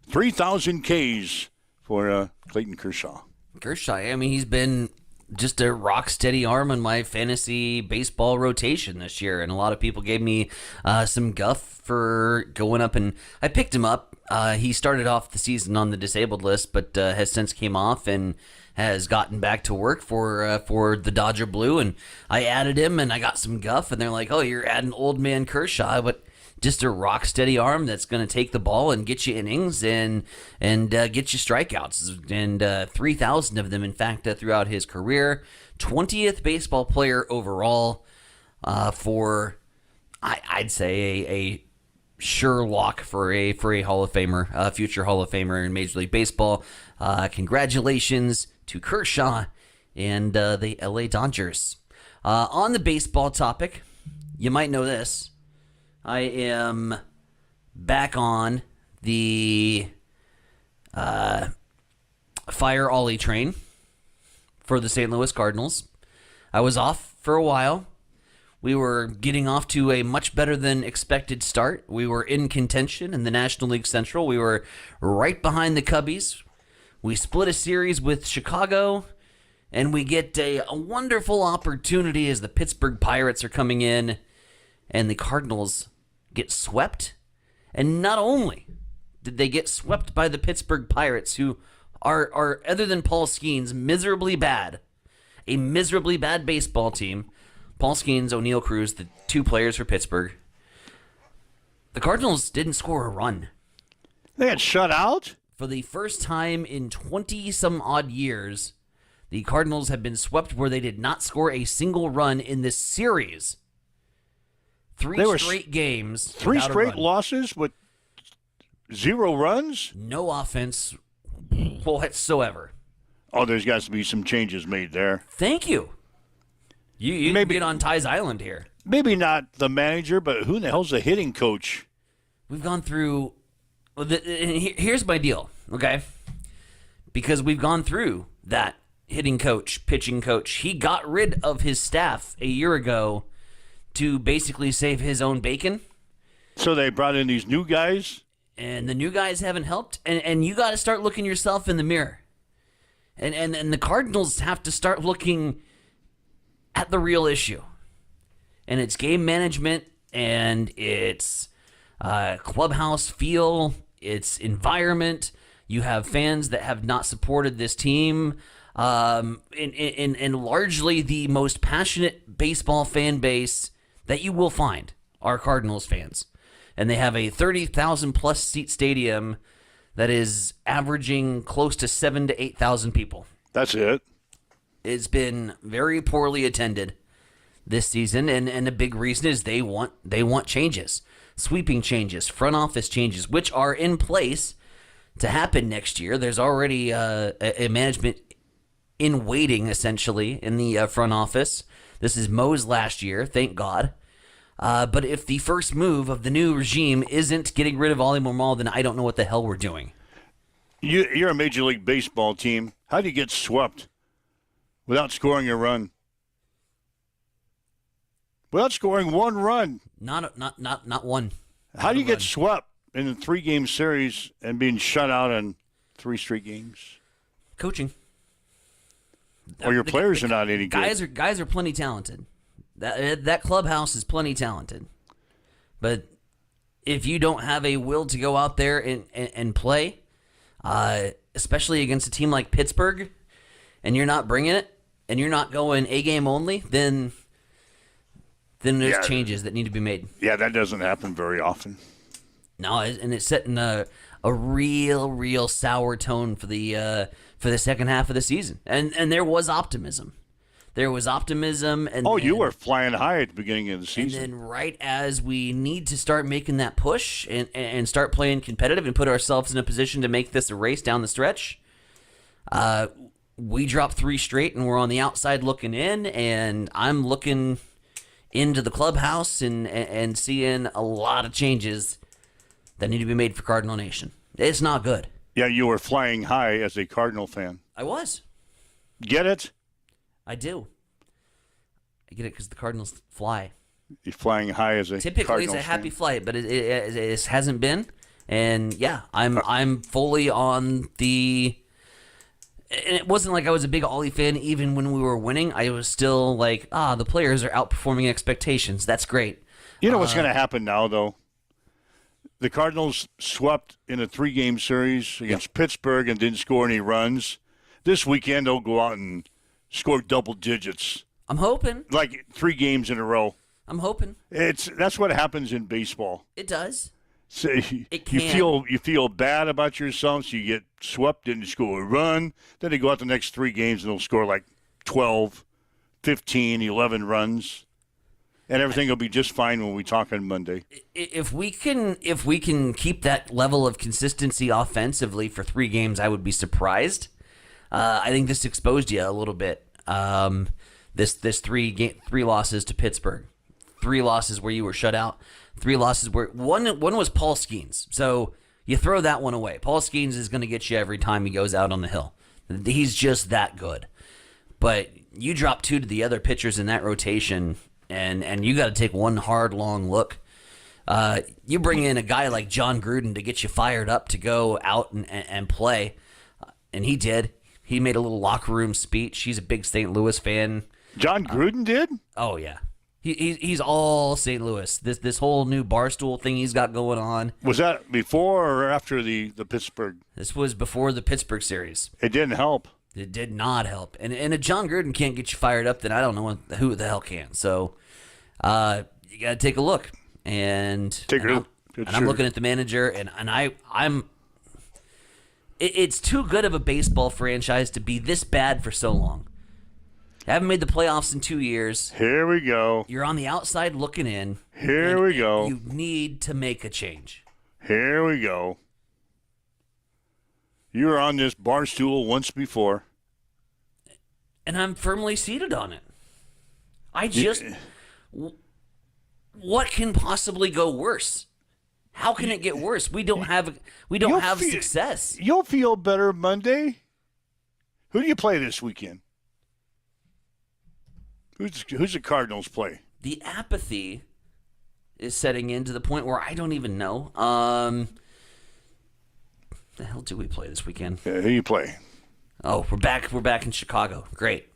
3,000 Ks for Clayton Kershaw. I mean, he's been just a rock-steady arm in my fantasy baseball rotation this year, and a lot of people gave me some guff for going up, and I picked him up. He started off the season on the disabled list, but has since came off and has gotten back to work for the Dodger Blue, and I added him, and I got some guff, and they're like, oh, you're adding old man Kershaw, but just a rock-steady arm that's going to take the ball and get you innings and get you strikeouts. And 3,000 of them, in fact, throughout his career. 20th baseball player overall for, I'd say, a sure lock for a Hall of Famer, future Hall of Famer in Major League Baseball. Congratulations to Kershaw and the LA Dodgers. On the baseball topic, you might know this. I am back on the fire Ollie train for the St. Louis Cardinals. I was off for a while. We were getting off to a much better than expected start. We were in contention in the National League Central. We were right behind the Cubbies. We split a series with Chicago, and we get a wonderful opportunity as the Pittsburgh Pirates are coming in, and the Cardinals get swept. And not only did they get swept by the Pittsburgh Pirates, who are other than Paul Skeens, miserably bad. A miserably bad baseball team. Paul Skeens, O'Neal Cruz, the two players for Pittsburgh. The Cardinals didn't score a run. They got shut out? For the first time in 20-some-odd years, the Cardinals have been swept where they did not score a single run in this series. Three straight games. Three straight losses with 0 runs? No offense whatsoever. Oh, there's got to be some changes made there. Thank you. You maybe get on Ty's Island here. Maybe not the manager, but who the hell's the hitting coach? We've gone through. Here's my deal, okay? Because we've gone through that hitting coach, pitching coach. He got rid of his staff a year ago to basically save his own bacon. So they brought in these new guys? And the new guys haven't helped. And you got to start looking yourself in the mirror. And the Cardinals have to start looking at the real issue. And it's game management, and it's clubhouse feel, it's environment. You have fans that have not supported this team. And largely the most passionate baseball fan base that you will find are Cardinals fans. And they have a 30,000 plus seat stadium that is averaging close to 7,000 to 8,000 people. That's it. It's been very poorly attended this season, and a big reason is they want changes, sweeping changes, front office changes, which are in place to happen next year. There's already a management in waiting, essentially, in the front office. This is Mo's last year, thank God. But if the first move of the new regime isn't getting rid of Ollie Marmol, then I don't know what the hell we're doing. You're a Major League Baseball team. How do you get swept without scoring a run? Without scoring one run. Not one. How do you get swept in a 3-game series and being shut out in 3 straight games? Coaching. Or your players are not any good. Guys are plenty talented. That clubhouse is plenty talented. But if you don't have a will to go out there and play, especially against a team like Pittsburgh, and you're not bringing it, and you're not going a game only, then then there's changes that need to be made. Yeah, that doesn't happen very often. No, and it's setting a real sour tone for the second half of the season. And there was optimism. There was optimism. And you were flying high at the beginning of the season. And then right as we need to start making that push and start playing competitive and put ourselves in a position to make this a race down the stretch, we dropped 3 straight and we're on the outside looking in, and I'm looking into the clubhouse and seeing a lot of changes that need to be made for Cardinal Nation. It's not good. Yeah, you were flying high as a Cardinal fan. I was. Get it? I do. I get it because the Cardinals fly. You're flying high as a Typically Cardinals it's a happy fan. flight, but it hasn't been. And yeah, I'm fully on the. And it wasn't like I was a big Ollie fan even when we were winning. I was still like, the players are outperforming expectations. That's great. You know what's going to happen now, though? The Cardinals swept in a 3-game series against Pittsburgh and didn't score any runs. This weekend, they'll go out and score double digits. I'm hoping. Like 3 games in a row. I'm hoping. That's what happens in baseball. It does. So It can. you feel bad about yourself, so you get swept, didn't score a run. Then they go out the next 3 games and they'll score like 12, 15, 11 runs. And everything will be just fine when we talk on Monday. If we can keep that level of consistency offensively for 3 games, I would be surprised. I think this exposed you a little bit. This 3 losses to Pittsburgh, 3 losses where you were shut out, 3 losses where one was Paul Skeens. So you throw that one away. Paul Skeens is going to get you every time he goes out on the hill. He's just that good. But you drop 2 to the other pitchers in that rotation. And you got to take one hard, long look. You bring in a guy like John Gruden to get you fired up to go out and play, and he did. He made a little locker room speech. He's a big St. Louis fan. John Gruden did? Oh yeah, he's all St. Louis. This whole new Barstool thing he's got going on. Was that before or after the Pittsburgh? This was before the Pittsburgh series. It didn't help. It did not help. And if John Gruden can't get you fired up, then I don't know who the hell can. So you got to take a look. I'm looking at the manager, and I'm. It's too good of a baseball franchise to be this bad for so long. Haven't made the playoffs in 2 years. Here we go. You're on the outside looking in. Here we go. You need to make a change. Here we go. You were on this bar stool once before. And I'm firmly seated on it. What can possibly go worse? How can it get worse? We don't have success. You'll feel better Monday. Who do you play this weekend? Who's the Cardinals play? The apathy is setting in to the point where I don't even know. The hell do we play this weekend? Who do you play? Oh, we're back in Chicago. Great.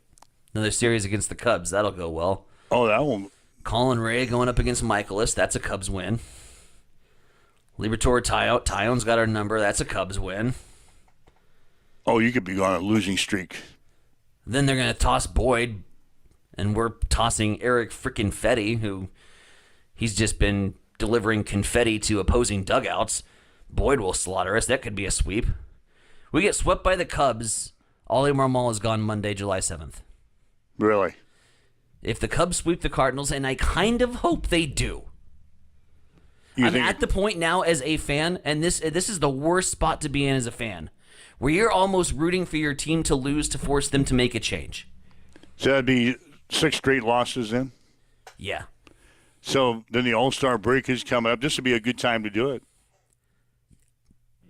Another series against the Cubs. That'll go well. Oh, that one. Colin Ray going up against Michaelis. That's a Cubs win. Liberatore Tyone's got our number. That's a Cubs win. Oh, you could be on a losing streak. Then they're going to toss Boyd, and we're tossing Eric frickin' Fetty, who he's just been delivering confetti to opposing dugouts. Boyd will slaughter us. That could be a sweep. We get swept by the Cubs. Ollie Marmol is gone Monday, July 7th. Really? If the Cubs sweep the Cardinals, and I kind of hope they do. I'm at the point now as a fan, and this is the worst spot to be in as a fan, where you're almost rooting for your team to lose to force them to make a change. So that'd be 6 straight losses then? Yeah. So then the All-Star break is coming up. This would be a good time to do it.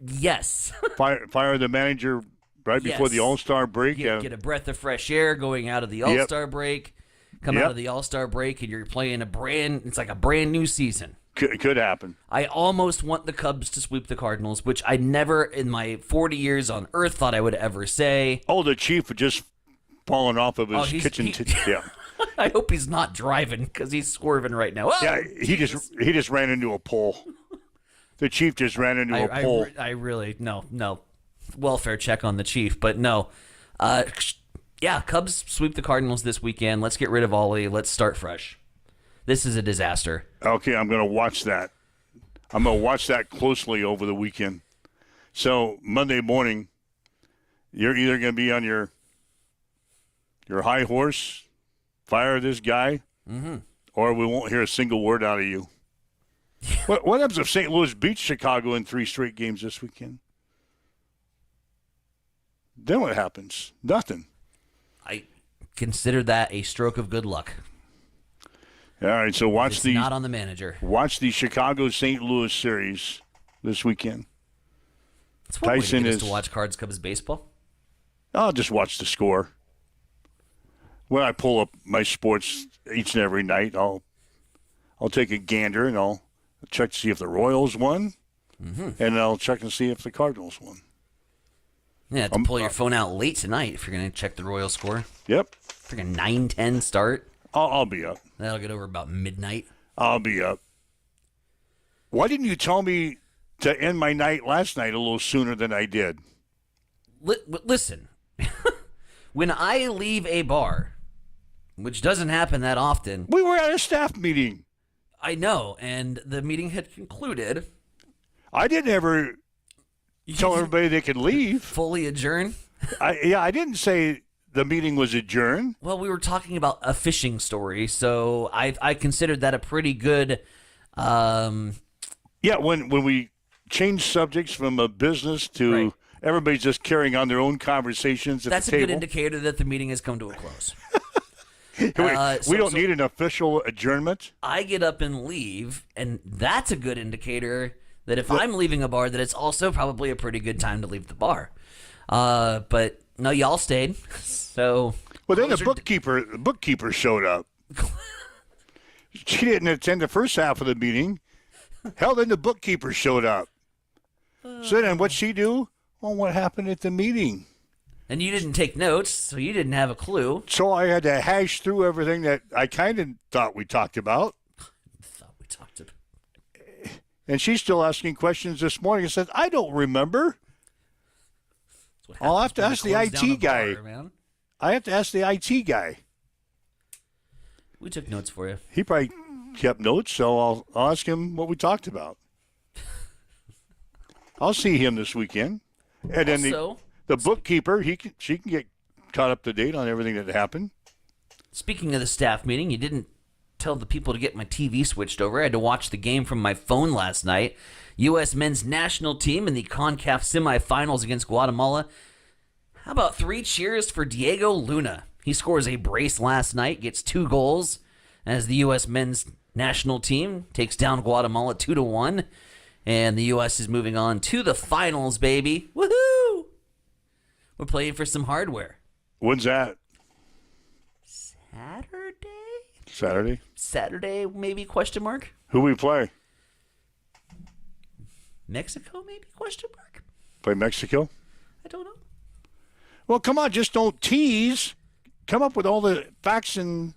Yes. Fire the manager right before the All-Star break. Get a breath of fresh air going out of the All-Star break. Come out of the All-Star break, and you're playing it's like a brand new season. Could happen. I almost want the Cubs to sweep the Cardinals, which I never in my 40 years on Earth thought I would ever say. Oh, the Chief had just fallen off of his kitchen. Yeah. I hope he's not driving because he's swerving right now. Oh, yeah, he just ran into a pole. The Chief just ran into a pole. I really no welfare check on the Chief, but no. Cubs sweep the Cardinals this weekend. Let's get rid of Ollie. Let's start fresh. This is a disaster. Okay, I'm going to watch that. I'm going to watch that closely over the weekend. So Monday morning, you're either going to be on your high horse, fire this guy, or we won't hear a single word out of you. What happens if St. Louis beats Chicago in 3 straight games this weekend? Then what happens? Nothing. I consider that a stroke of good luck. All right, so It's not on the manager. Watch the Chicago-St. Louis series this weekend. That's one way to get us to watch Cards Cubs baseball. I'll just watch the score. When I pull up my sports each and every night, I'll take a gander and I'll check to see if the Royals won, and I'll check and see if the Cardinals won. Yeah, have to pull your phone out late tonight if you're going to check the Royals score. Yep. Freaking 9:10 start. I'll be up. That'll get over about midnight. I'll be up. Why didn't you tell me to end my night last night a little sooner than I did? Listen, when I leave a bar, which doesn't happen that often. We were at a staff meeting. I know, and the meeting had concluded. I didn't ever tell everybody they could leave. Fully adjourn? I didn't say the meeting was adjourned. Well, we were talking about a fishing story, so I considered that a pretty good. Yeah, when we change subjects from a business to everybody's just carrying on their own conversations at that's the table. That's a good indicator that the meeting has come to a close. We don't need an official adjournment. I get up and leave, and that's a good indicator that if I'm leaving a bar, that it's also probably a pretty good time to leave the bar. But no, y'all stayed. So then the bookkeeper showed up. She didn't attend the first half of the meeting. Hell, then the bookkeeper showed up. So then what'd she do? Well, what happened at the meeting? And you didn't take notes, so you didn't have a clue. So I had to hash through everything that I kind of thought we talked about. And she's still asking questions this morning and says, I don't remember. I'll have to ask the IT guy. I have to ask the IT guy. We took notes for you. He probably kept notes, so I'll ask him what we talked about. I'll see him this weekend. And then the bookkeeper, she can get caught up to date on everything that happened. Speaking of the staff meeting, you didn't tell the people to get my TV switched over. I had to watch the game from my phone last night. U.S. men's national team in the CONCACAF semifinals against Guatemala. How about 3 cheers for Diego Luna? He scores a brace last night, gets 2 goals as the U.S. men's national team takes down Guatemala 2-1. And the U.S. is moving on to the finals, baby. Woohoo! We're playing for some hardware. When's that? Saturday? Saturday, maybe, question mark? Who we play? Mexico, maybe, question mark? Play Mexico? I don't know. Well, come on, just don't tease. Come up with all the facts, and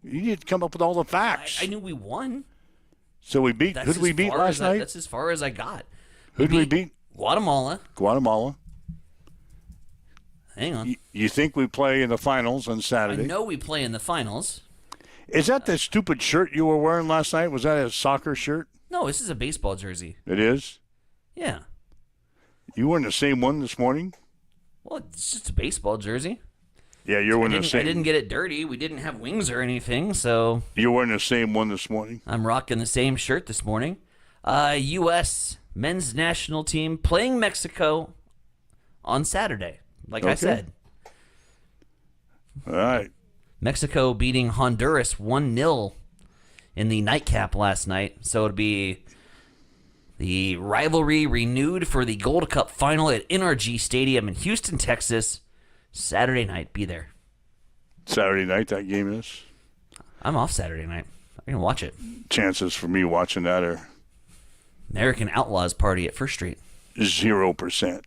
you need to come up with all the facts. I knew we won. So we beat. Who did we beat last night? That's as far as I got. Who did we beat? Guatemala. Hang on. You think we play in the finals on Saturday? I know we play in the finals. Is that the stupid shirt you were wearing last night? Was that a soccer shirt? No, this is a baseball jersey. It is? Yeah. You wearing the same one this morning? Well, it's just a baseball jersey. Yeah, you're wearing the same. I didn't get it dirty. We didn't have wings or anything, so. You're wearing the same one this morning? I'm rocking the same shirt this morning. U.S. men's national team playing Mexico on Saturday, like I said. All right. Mexico beating Honduras 1-0 in the nightcap last night, so it'll be the rivalry renewed for the Gold Cup final at NRG Stadium in Houston, Texas. Saturday night, be there. Saturday night, that game is? I'm off Saturday night. I can watch it. Chances for me watching that are... American Outlaws party at First Street. 0%.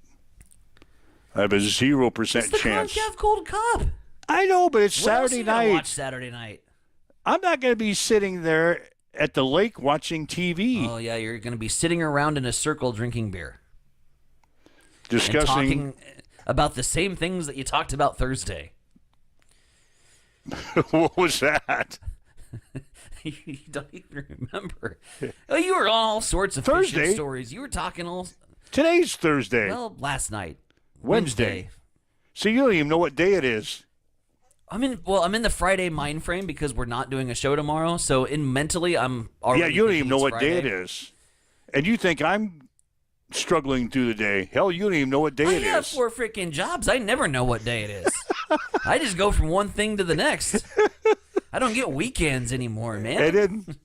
I have a 0% it's the chance. CONCACAF Gold Cup. I know, but it's What Saturday else are you night. gonna watch Saturday night. I'm not going to be sitting there at the lake watching TV. Oh, yeah, you're going to be sitting around in a circle drinking beer. Discussing... And talking about the same things that you talked about Thursday. What was that? You don't even remember. Oh, you were on all sorts of Thursday fishing stories. You were talking all. Today's Thursday. Well, last night. Wednesday. So you don't even know what day it is. I'm in the Friday mind frame because we're not doing a show tomorrow. So mentally, I'm already. Yeah, you don't even know what Friday. day it is, and you think I'm struggling through the day. Hell, you don't even know what day it is. I have 4 freaking jobs. I never know what day it is. I just go from one thing to the next. I don't get weekends anymore, man. And then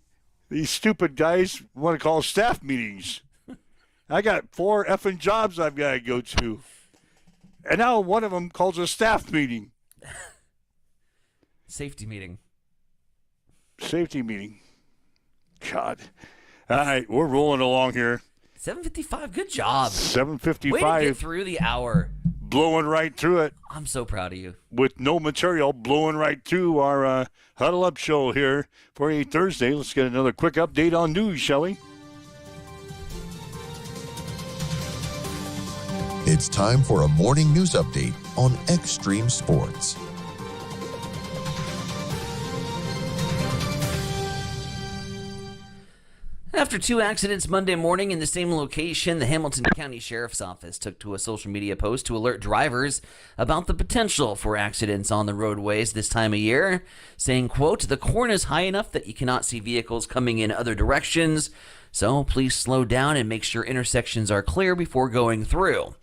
these stupid guys want to call staff meetings. I got 4 effing jobs I've got to go to. And now one of them calls a staff meeting. Safety meeting. Safety meeting. God. All right, we're rolling along here. 7:55. Good job. 7:55. Way to get through the hour. Blowing right through it. I'm so proud of you. With no material, blowing right through our Huddle Up show here for a Thursday. Let's get another quick update on news, shall we? It's time for a morning news update on Extreme Sports. After 2 accidents Monday morning in the same location, the Hamilton County Sheriff's Office took to a social media post to alert drivers about the potential for accidents on the roadways this time of year, saying, quote, "The corn is high enough that you cannot see vehicles coming in other directions, so please slow down and make sure intersections are clear before going through."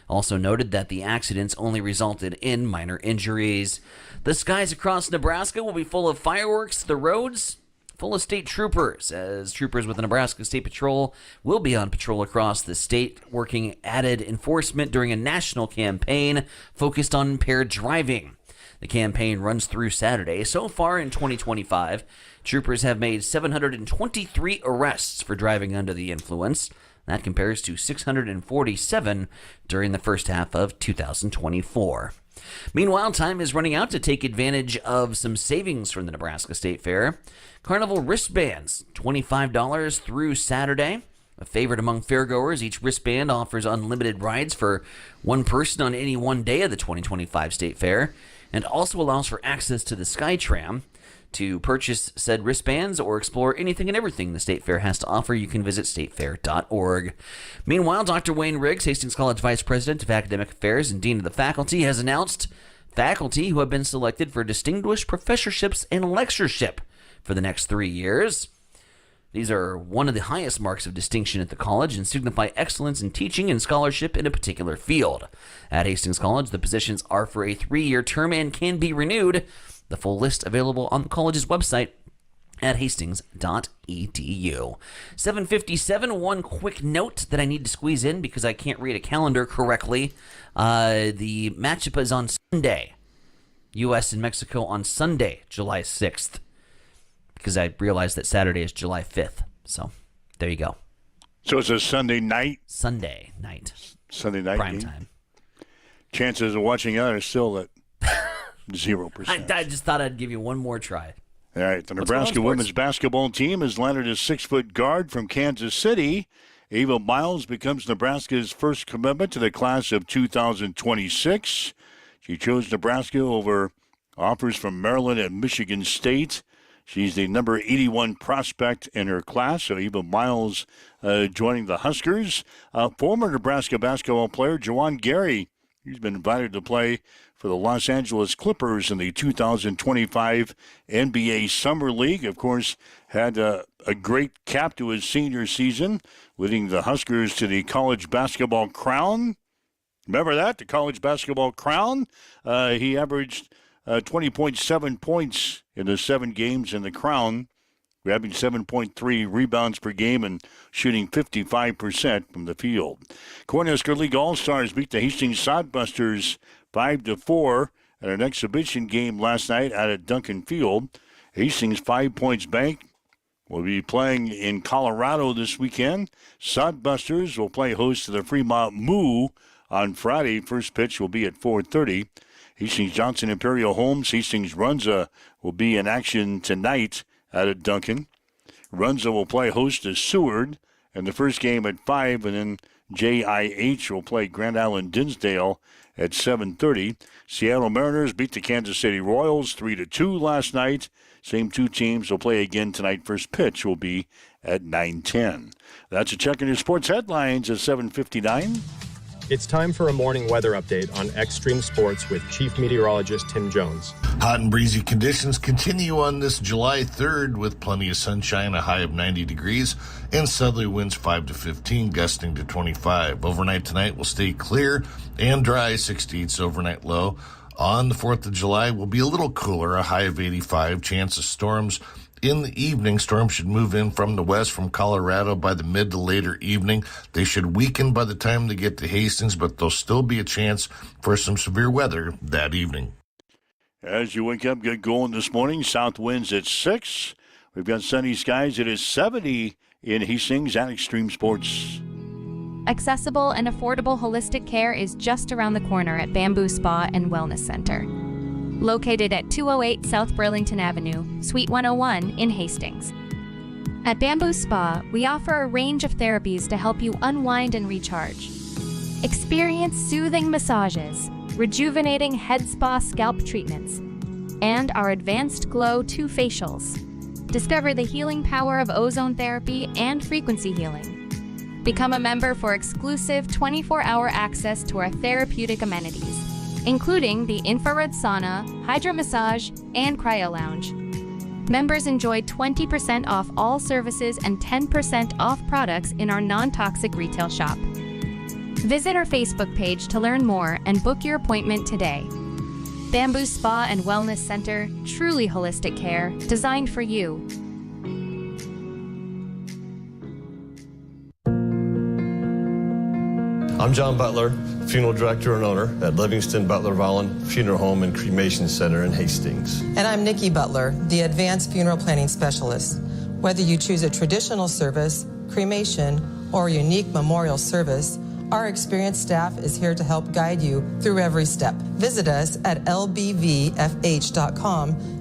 Also noted that the accidents only resulted in minor injuries. The skies across Nebraska will be full of fireworks, the roads full of state troopers, as troopers with the Nebraska State Patrol will be on patrol across the state, working added enforcement during a national campaign focused on impaired driving. The campaign runs through Saturday. So far in 2025, troopers have made 723 arrests for driving under the influence. That compares to 647 during the first half of 2024. Meanwhile, time is running out to take advantage of some savings from the Nebraska State Fair. Carnival wristbands, $25 through Saturday. A favorite among fairgoers, each wristband offers unlimited rides for one person on any one day of the 2025 State Fair, and also allows for access to the SkyTram. To purchase said wristbands or explore anything and everything the State Fair has to offer, you can visit statefair.org. Meanwhile, Dr. Wayne Riggs, Hastings College Vice President of Academic Affairs and Dean of the Faculty, has announced faculty who have been selected for distinguished professorships and lectureship for the next 3 years. These are one of the highest marks of distinction at the college and signify excellence in teaching and scholarship in a particular field. At Hastings College, the positions are for a 3-year term and can be renewed. The full list available on the college's website at hastings.edu. 7:57, one quick note that I need to squeeze in because I can't read a calendar correctly. The matchup is on Sunday. U.S. and Mexico on Sunday, July 6th. Because I realized that Saturday is July 5th. So, there you go. So it's a Sunday night? Sunday night. Sunday night Prime game? time. Chances of watching that are still at 0%. I just thought I'd give you one more try. All right, the Nebraska women's basketball team has landed a 6-foot guard from Kansas City. Ava Miles becomes Nebraska's first commitment to the class of 2026. She chose Nebraska over offers from Maryland and Michigan State. She's the number 81 prospect in her class, so Eva Miles joining the Huskers. Former Nebraska basketball player Juwan Gary, he's been invited to play for the Los Angeles Clippers in the 2025 NBA Summer League. Of course, had a great cap to his senior season, leading the Huskers to the college basketball crown. Remember that, the college basketball crown? He averaged 20.7 points in the 7 games in the crown, grabbing 7.3 rebounds per game and shooting 55% from the field. Cornhusker League All-Stars beat the Hastings Sodbusters 5-4 at an exhibition game last night out at Duncan Field. Hastings 5 Points Bank will be playing in Colorado this weekend. Sodbusters will play host to the Fremont Moo on Friday. First pitch will be at 4:30. Hastings Johnson Imperial Homes, Hastings Runza will be in action tonight out at Duncan. Runza will play host to Seward, and the first game at 5, and then JIH will play Grand Island Dinsdale at 7:30. Seattle Mariners beat the Kansas City Royals 3-2 last night. Same two teams will play again tonight. First pitch will be at 9:10. That's a check on your sports headlines at 7:59. It's time for a morning weather update on Extreme Sports with Chief Meteorologist Tim Jones. Hot and breezy conditions continue on this July 3rd with plenty of sunshine, a high of 90 degrees, and southerly winds 5 to 15, gusting to 25. Overnight tonight will stay clear and dry, 68's overnight low. On the 4th of July will be a little cooler, a high of 85, chance of storms. In the evening, storms should move in from the west from Colorado by the mid to later evening. They should weaken by the time they get to Hastings, but there'll still be a chance for some severe weather that evening. As you wake up, get going this morning. South winds at 6. We've got sunny skies. It is 70 in Hastings at Extreme Sports. Accessible and affordable holistic care is just around the corner at Bamboo Spa and Wellness Center. Located at 208 South Burlington Avenue, Suite 101 in Hastings. At Bamboo Spa, we offer a range of therapies to help you unwind and recharge. Experience soothing massages, rejuvenating head spa scalp treatments, and our Advanced Glow 2 facials. Discover the healing power of ozone therapy and frequency healing. Become a member for exclusive 24-hour access to our therapeutic amenities, including the infrared sauna, hydro massage, and cryo lounge. Members enjoy 20% off all services and 10% off products in our non-toxic retail shop. Visit our Facebook page to learn more and book your appointment today. Bamboo Spa and Wellness Center, truly holistic care, designed for you. I'm John Butler, funeral director and owner at Livingston Butler Volland Funeral Home and Cremation Center in Hastings. And I'm Nikki Butler, the advanced funeral planning specialist. Whether you choose a traditional service, cremation, or a unique memorial service, our experienced staff is here to help guide you through every step. Visit us at lbvfh.com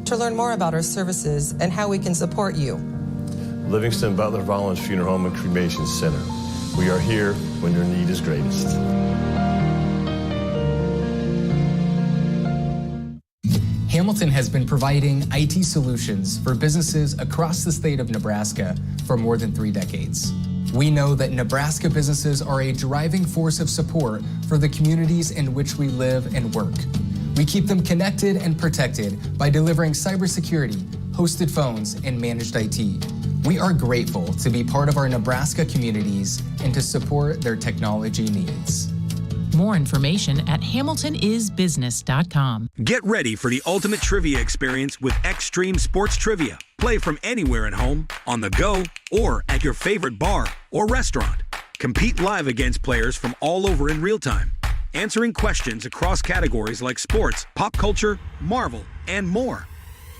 to learn more about our services and how we can support you. Livingston Butler Volland Funeral Home and Cremation Center. We are here when your need is greatest. Hamilton has been providing IT solutions for businesses across the state of Nebraska for more than 3 decades. We know that Nebraska businesses are a driving force of support for the communities in which we live and work. We keep them connected and protected by delivering cybersecurity, hosted phones, and managed IT. We are grateful to be part of our Nebraska communities and to support their technology needs. More information at hamiltonisbusiness.com. Get ready for the ultimate trivia experience with Extreme Sports Trivia. Play from anywhere at home, on the go, or at your favorite bar or restaurant. Compete live against players from all over in real time, answering questions across categories like sports, pop culture, Marvel, and more.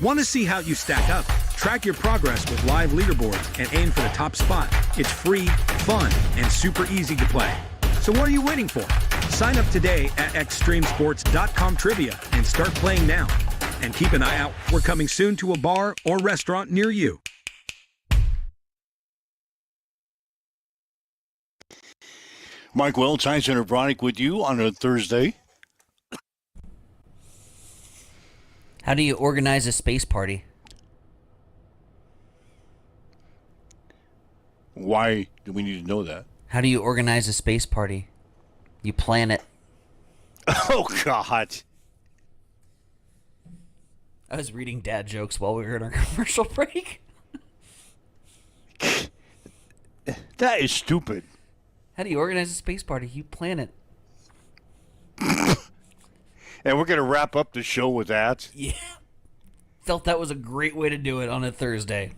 Want to see how you stack up? Track your progress with live leaderboards and aim for the top spot. It's free, fun, and super easy to play. So what are you waiting for? Sign up today at extremesports.com trivia and start playing now. And keep an eye out. We're coming soon to a bar or restaurant near you. Mike Wells, Tyson O'Brien with you on a Thursday. How do you organize a space party? Why do we need to know that? How do you organize a space party? You plan it. Oh, God. I was reading dad jokes while we were in our commercial break. That is stupid. How do you organize a space party? You plan it. And we're going to wrap up the show with that. Yeah. Felt that was a great way to do it on a Thursday.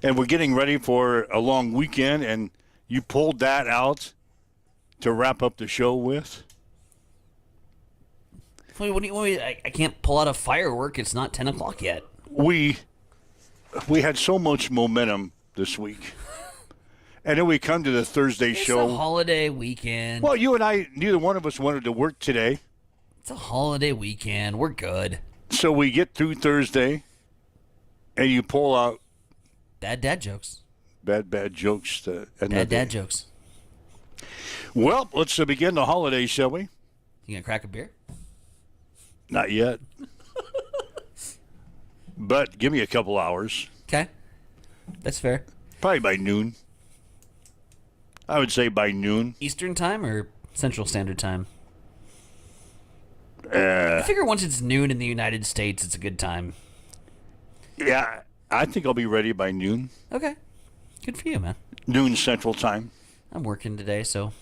And we're getting ready for a long weekend, and you pulled that out to wrap up the show with? What do you want? I can't pull out a firework. It's not 10 o'clock yet. We had so much momentum this week. And then we come to the Thursday show. It's a holiday weekend. Well, you and I, neither one of us wanted to work today. It's a holiday weekend. We're good. So we get through Thursday, and you pull out Bad dad jokes. Bad jokes. Bad dad jokes. Well, let's begin the holiday, shall we? You gonna crack a beer? Not yet. But give me a couple hours. Okay. That's fair. Probably by noon. I would say by noon. Eastern time or Central Standard Time? I figure once it's noon in the United States, it's a good time. Yeah, I think I'll be ready by noon. Okay. Good for you, man. Noon Central Time. I'm working today, so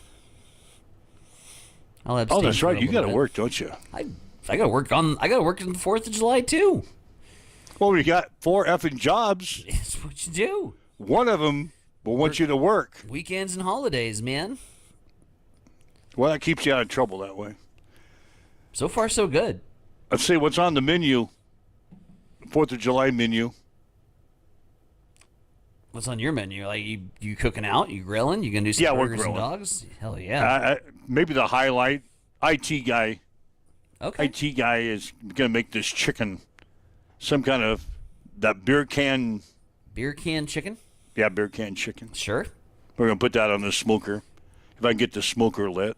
I'll have. Oh, that's right. You got to work, don't you? I got to work on. I got to work on the 4th of July too. Well, we got 4 effing jobs. It's what you do. One of them will want you to work. Weekends and holidays, man. Well, that keeps you out of trouble that way. So far, so good. Let's see what's on the menu. 4th of July menu. What's on your menu? Like you cooking out? You grilling? You gonna do some burgers and dogs? Hell yeah. Maybe the highlight. IT guy. Okay. IT guy is gonna make this chicken. Some kind of that beer can. Beer can chicken? Yeah, beer can chicken. Sure. We're gonna put that on the smoker. If I can get the smoker lit.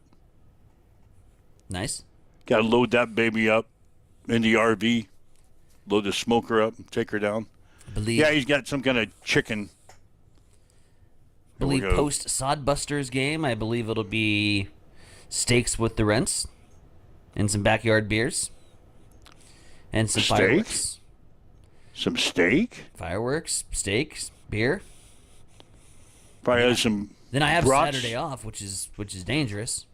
Nice. Got to load that baby up in the RV. Load the smoker up, take her down. Yeah, he's got some kind of chicken. I believe post Sodbusters game, I believe it'll be steaks with the rents and some backyard beers and some fireworks. Some steak? Fireworks, steaks, beer. Probably has some. Then I have brats. Saturday off, which is dangerous.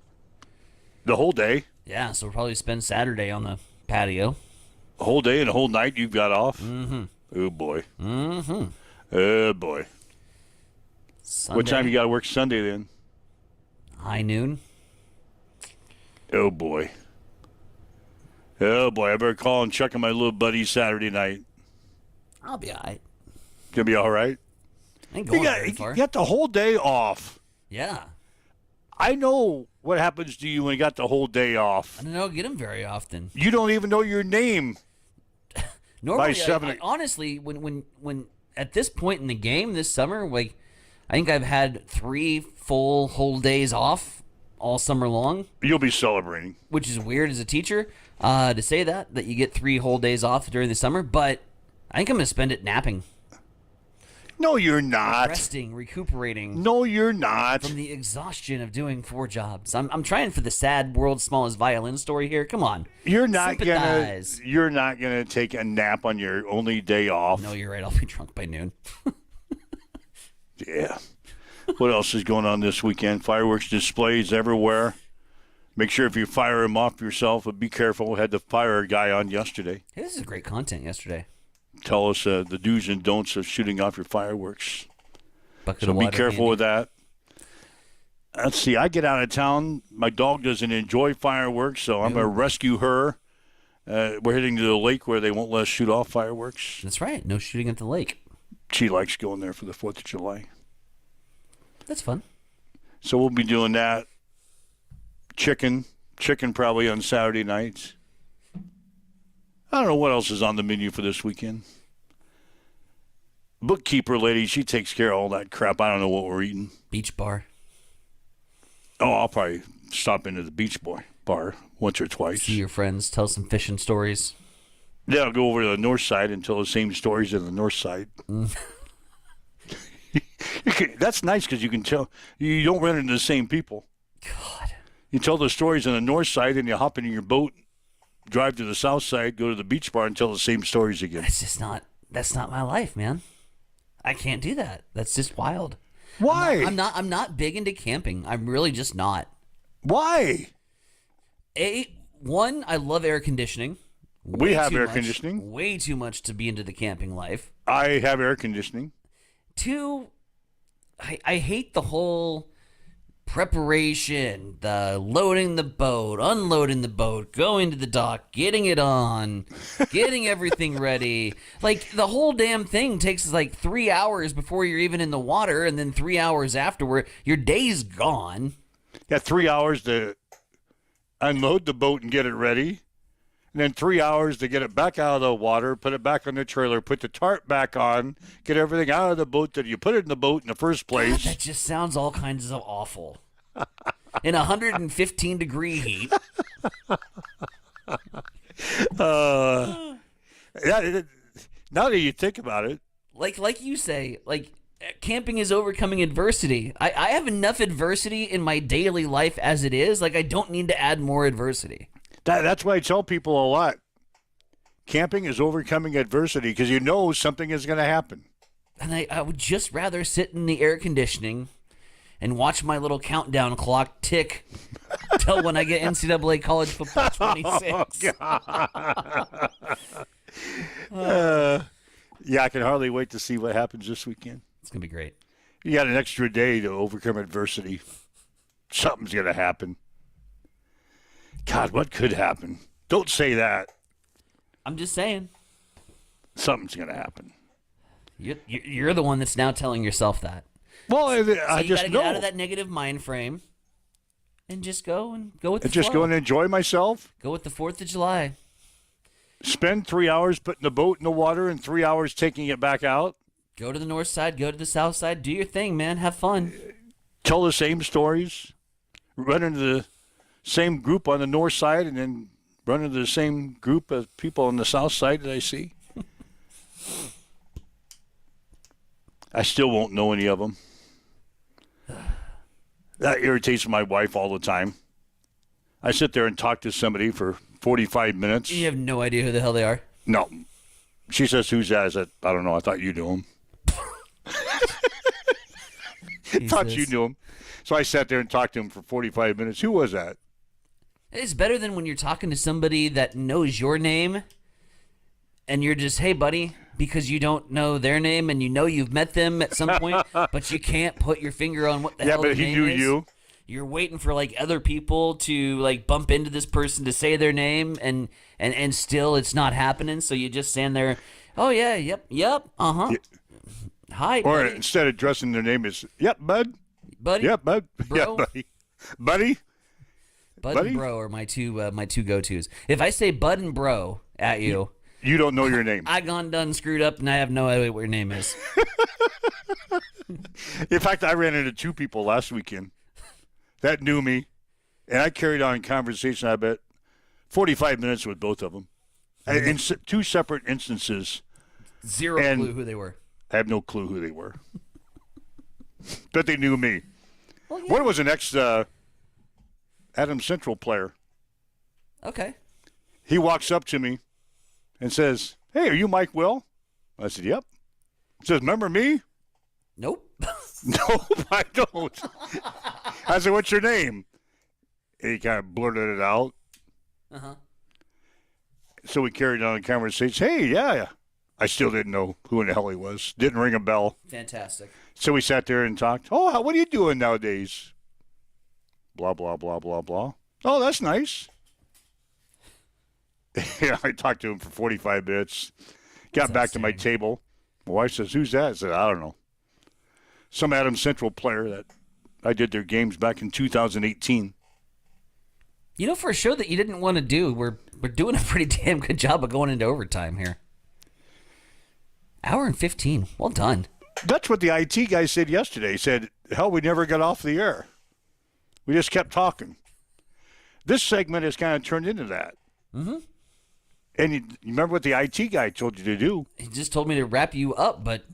The whole day? Yeah, so we'll probably spend Saturday on the patio. A whole day and a whole night you've got off? Mm-hmm. Oh, boy. Mm-hmm. Oh, boy. Sunday. What time you got to work Sunday then? High noon. Oh, boy. Oh, boy. I better call and check on my little buddy Saturday night. I'll be all right. Gonna be all right? I ain't going very far. You got the whole day off. Yeah. I know what happens to you when you got the whole day off. I don't get them very often. You don't even know your name. Normally, by 7. Honestly, when at this point in the game this summer, like I think I've had 3 full whole days off all summer long. You'll be celebrating, which is weird as a teacher to say that you get 3 whole days off during the summer. But I think I'm going to spend it napping. No, you're not. Resting, recuperating. No, you're not. From the exhaustion of doing 4 jobs. I'm trying for the sad world's smallest violin story here. Come on. You're not gonna take a nap on your only day off. No, you're right. I'll be drunk by noon. Yeah. What else is going on this weekend? Fireworks displays everywhere. Make sure if you fire them off yourself, but be careful. Had the fire guy on yesterday. Hey, this is great content yesterday. Tell us the do's and don'ts of shooting off your fireworks. Bucket so of be water careful handy. with that. Let's see. I get out of town. My dog doesn't enjoy fireworks, so I'm going to rescue her. We're heading to the lake where they won't let us shoot off fireworks. That's right. No shooting at the lake. She likes going there for the 4th of July. That's fun. So we'll be doing that. Chicken probably on Saturday nights. I don't know what else is on the menu for this weekend. Bookkeeper lady, she takes care of all that crap. I don't know what we're eating. Beach bar. Oh, I'll probably stop into the beach bar once or twice. See your friends, tell some fishing stories. Yeah, I'll go over to the north side and tell the same stories in the north side. That's nice because you can tell. You don't run into the same people. God. You tell the stories on the north side and you hop into your boat, drive to the south side, go to the beach bar and tell the same stories again. That's not my life, man. I can't do that. That's just wild. Why? I'm not big into camping. I'm really just not. Why? One, I love air conditioning. We have air conditioning. Way too much to be into the camping life. I have air conditioning. 2, I hate the whole preparation, the loading the boat, unloading the boat, going to the dock, getting it on, getting everything ready. Like, the whole damn thing takes like 3 hours before you're even in the water, and then 3 hours afterward, your day's gone. Yeah, 3 hours to unload the boat and get it ready. And then 3 hours to get it back out of the water, put it back on the trailer, put the tarp back on, get everything out of the boat that you put it in the boat in the first place. God, that just sounds all kinds of awful. in 115-degree heat. Yeah, now that you think about it. Like you say, like camping is overcoming adversity. I have enough adversity in my daily life as it is. Like I don't need to add more adversity. That's why I tell people a lot. Camping is overcoming adversity because you know something is going to happen. And I would just rather sit in the air conditioning and watch my little countdown clock tick till when I get NCAA college football 26. Yeah, I can hardly wait to see what happens this weekend. It's going to be great. You got an extra day to overcome adversity. Something's going to happen. God, what could happen? Don't say that. I'm just saying. Something's going to happen. You're the one that's now telling yourself that. Well, I you just gotta know. get out of that negative mind frame and just go with the And just flow. go and enjoy myself. Go with the 4th of July. Spend 3 hours putting the boat in the water and 3 hours taking it back out. Go to the north side. Go to the south side. Do your thing, man. Have fun. Tell the same stories. Run into the same group on the north side and then run into the same group of people on the south side that I see. I still won't know any of them. That irritates my wife all the time. I sit there and talk to somebody for 45 minutes. You have no idea who the hell they are? No. She says, who's that? I said, I don't know. I thought you knew him. Thought you knew him. So I sat there and talked to him for 45 minutes. Who was that? It's better than when you're talking to somebody that knows your name and you're just, hey, buddy, because you don't know their name and you know you've met them at some point, but you can't put your finger on what the hell their name is. Yeah, but he knew you. You're waiting for like other people to like bump into this person to say their name and still it's not happening. So you just stand there. Oh, yeah, yep, uh-huh. Yeah. Hi, or buddy. Instead of addressing their name, is yep, bud. Buddy? Yep, bud. Bro? Yeah, buddy. Buddy? Bud Buddy? and bro are my two go-tos. If I say bud and bro at you, you don't know your name. I gone done screwed up and I have no idea what your name is. In fact, I ran into two people last weekend that knew me, and I carried on a conversation, I bet, 45 minutes with both of them. In two separate instances. Zero clue who they were. I have no clue who they were. But they knew me. Well, yeah. One was an ex-Adams Central player. Okay. He walks up to me and says, hey, are you Mike Will? I said, yep. He says, remember me? Nope. Nope, I don't. I said, what's your name? And he kind of blurted it out. Uh-huh. So we carried on the conversation. Hey, yeah. I still didn't know who in the hell he was. Didn't ring a bell. Fantastic. So we sat there and talked. Oh, what are you doing nowadays? Blah, blah, blah, blah, blah. Oh, that's nice. Yeah, I talked to him for 45 minutes. Got back to my table. My wife says, who's that? I said, I don't know. Some Adams Central player that I did their games back in 2018. You know, for a show that you didn't want to do, we're doing a pretty damn good job of going into overtime here. Hour and 15. Well done. That's what the IT guy said yesterday. He said, hell, we never got off the air. We just kept talking. This segment has kind of turned into that. Mm-hmm. And you remember what the IT guy told you to do? He just told me to wrap you up, but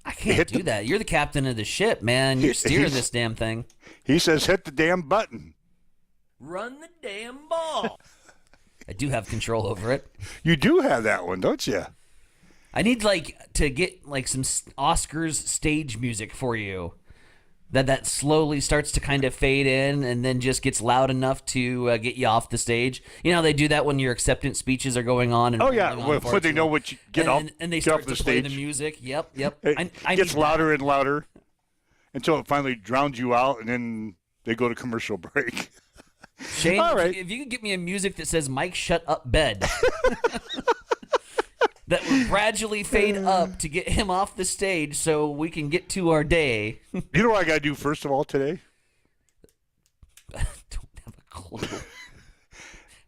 I can't do that. You're the captain of the ship, man. You're steering this damn thing. He says, hit the damn button. Run the damn ball. I do have control over it. You do have that one, don't you? I need to get some Oscars stage music for you. That slowly starts to kind of fade in and then just gets loud enough to get you off the stage. You know how they do that when your acceptance speeches are going on? And oh, yeah, when they know what you get off and they start off the to play stage. the music. Yep. It gets louder and louder until it finally drowns you out, and then they go to commercial break. Shane, all right. If you could get me a music that says, Mike, shut up, bed. That will gradually fade up to get him off the stage so we can get to our day. You know what I got to do first of all today? I don't have a clue.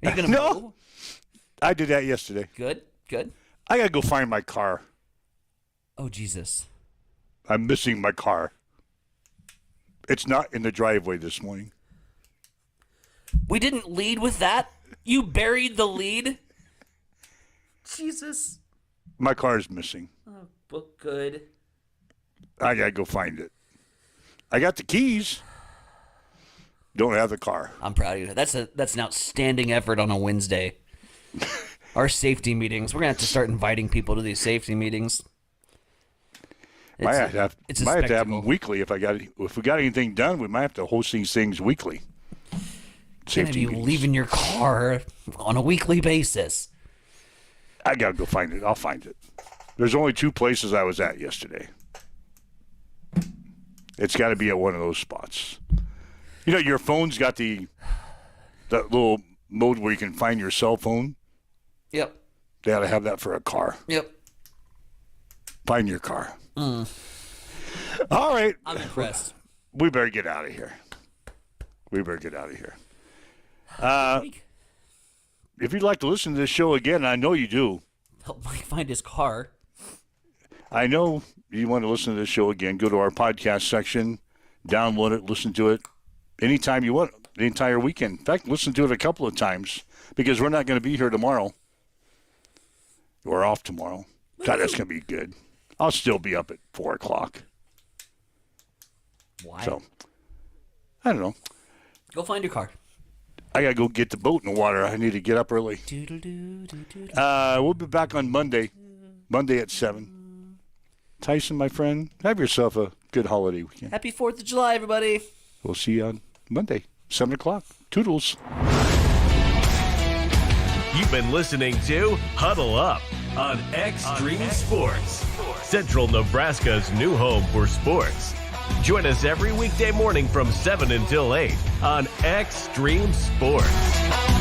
Are you going to No. mow? I did that yesterday. Good. I got to go find my car. Oh, Jesus. I'm missing my car. It's not in the driveway this morning. We didn't lead with that? You buried the lead? Jesus. My car's missing. Oh, book good. I got to go find it. I got the keys. Don't have the car. I'm proud of you. That's an outstanding effort on a Wednesday. Our safety meetings. We're going to have to start inviting people to these safety meetings. Might have to have them weekly. If we got anything done, we might have to host these things weekly. Can't have you leaving your car on a weekly basis. I got to go find it. I'll find it. There's only 2 places I was at yesterday. It's got to be at one of those spots. You know, your phone's got that little mode where you can find your cell phone. Yep. They ought to have that for a car. Yep. Find your car. All right. I'm impressed. We better get out of here. If you'd like to listen to this show again, I know you do. Help Mike find his car. I know you want to listen to this show again. Go to our podcast section, download it, listen to it anytime you want, the entire weekend. In fact, listen to it a couple of times because we're not going to be here tomorrow. We're off tomorrow. God, that's going to be good. I'll still be up at 4 o'clock. Why? So, I don't know. Go find your car. I got to go get the boat in the water. I need to get up early. We'll be back on Monday at 7. Tyson, my friend, have yourself a good holiday weekend. Happy 4th of July, everybody. We'll see you on Monday, 7 o'clock. Toodles. You've been listening to Huddle Up on Extreme Sports, Central Nebraska's new home for sports. Join us every weekday morning from 7 until 8 on Extreme Sports.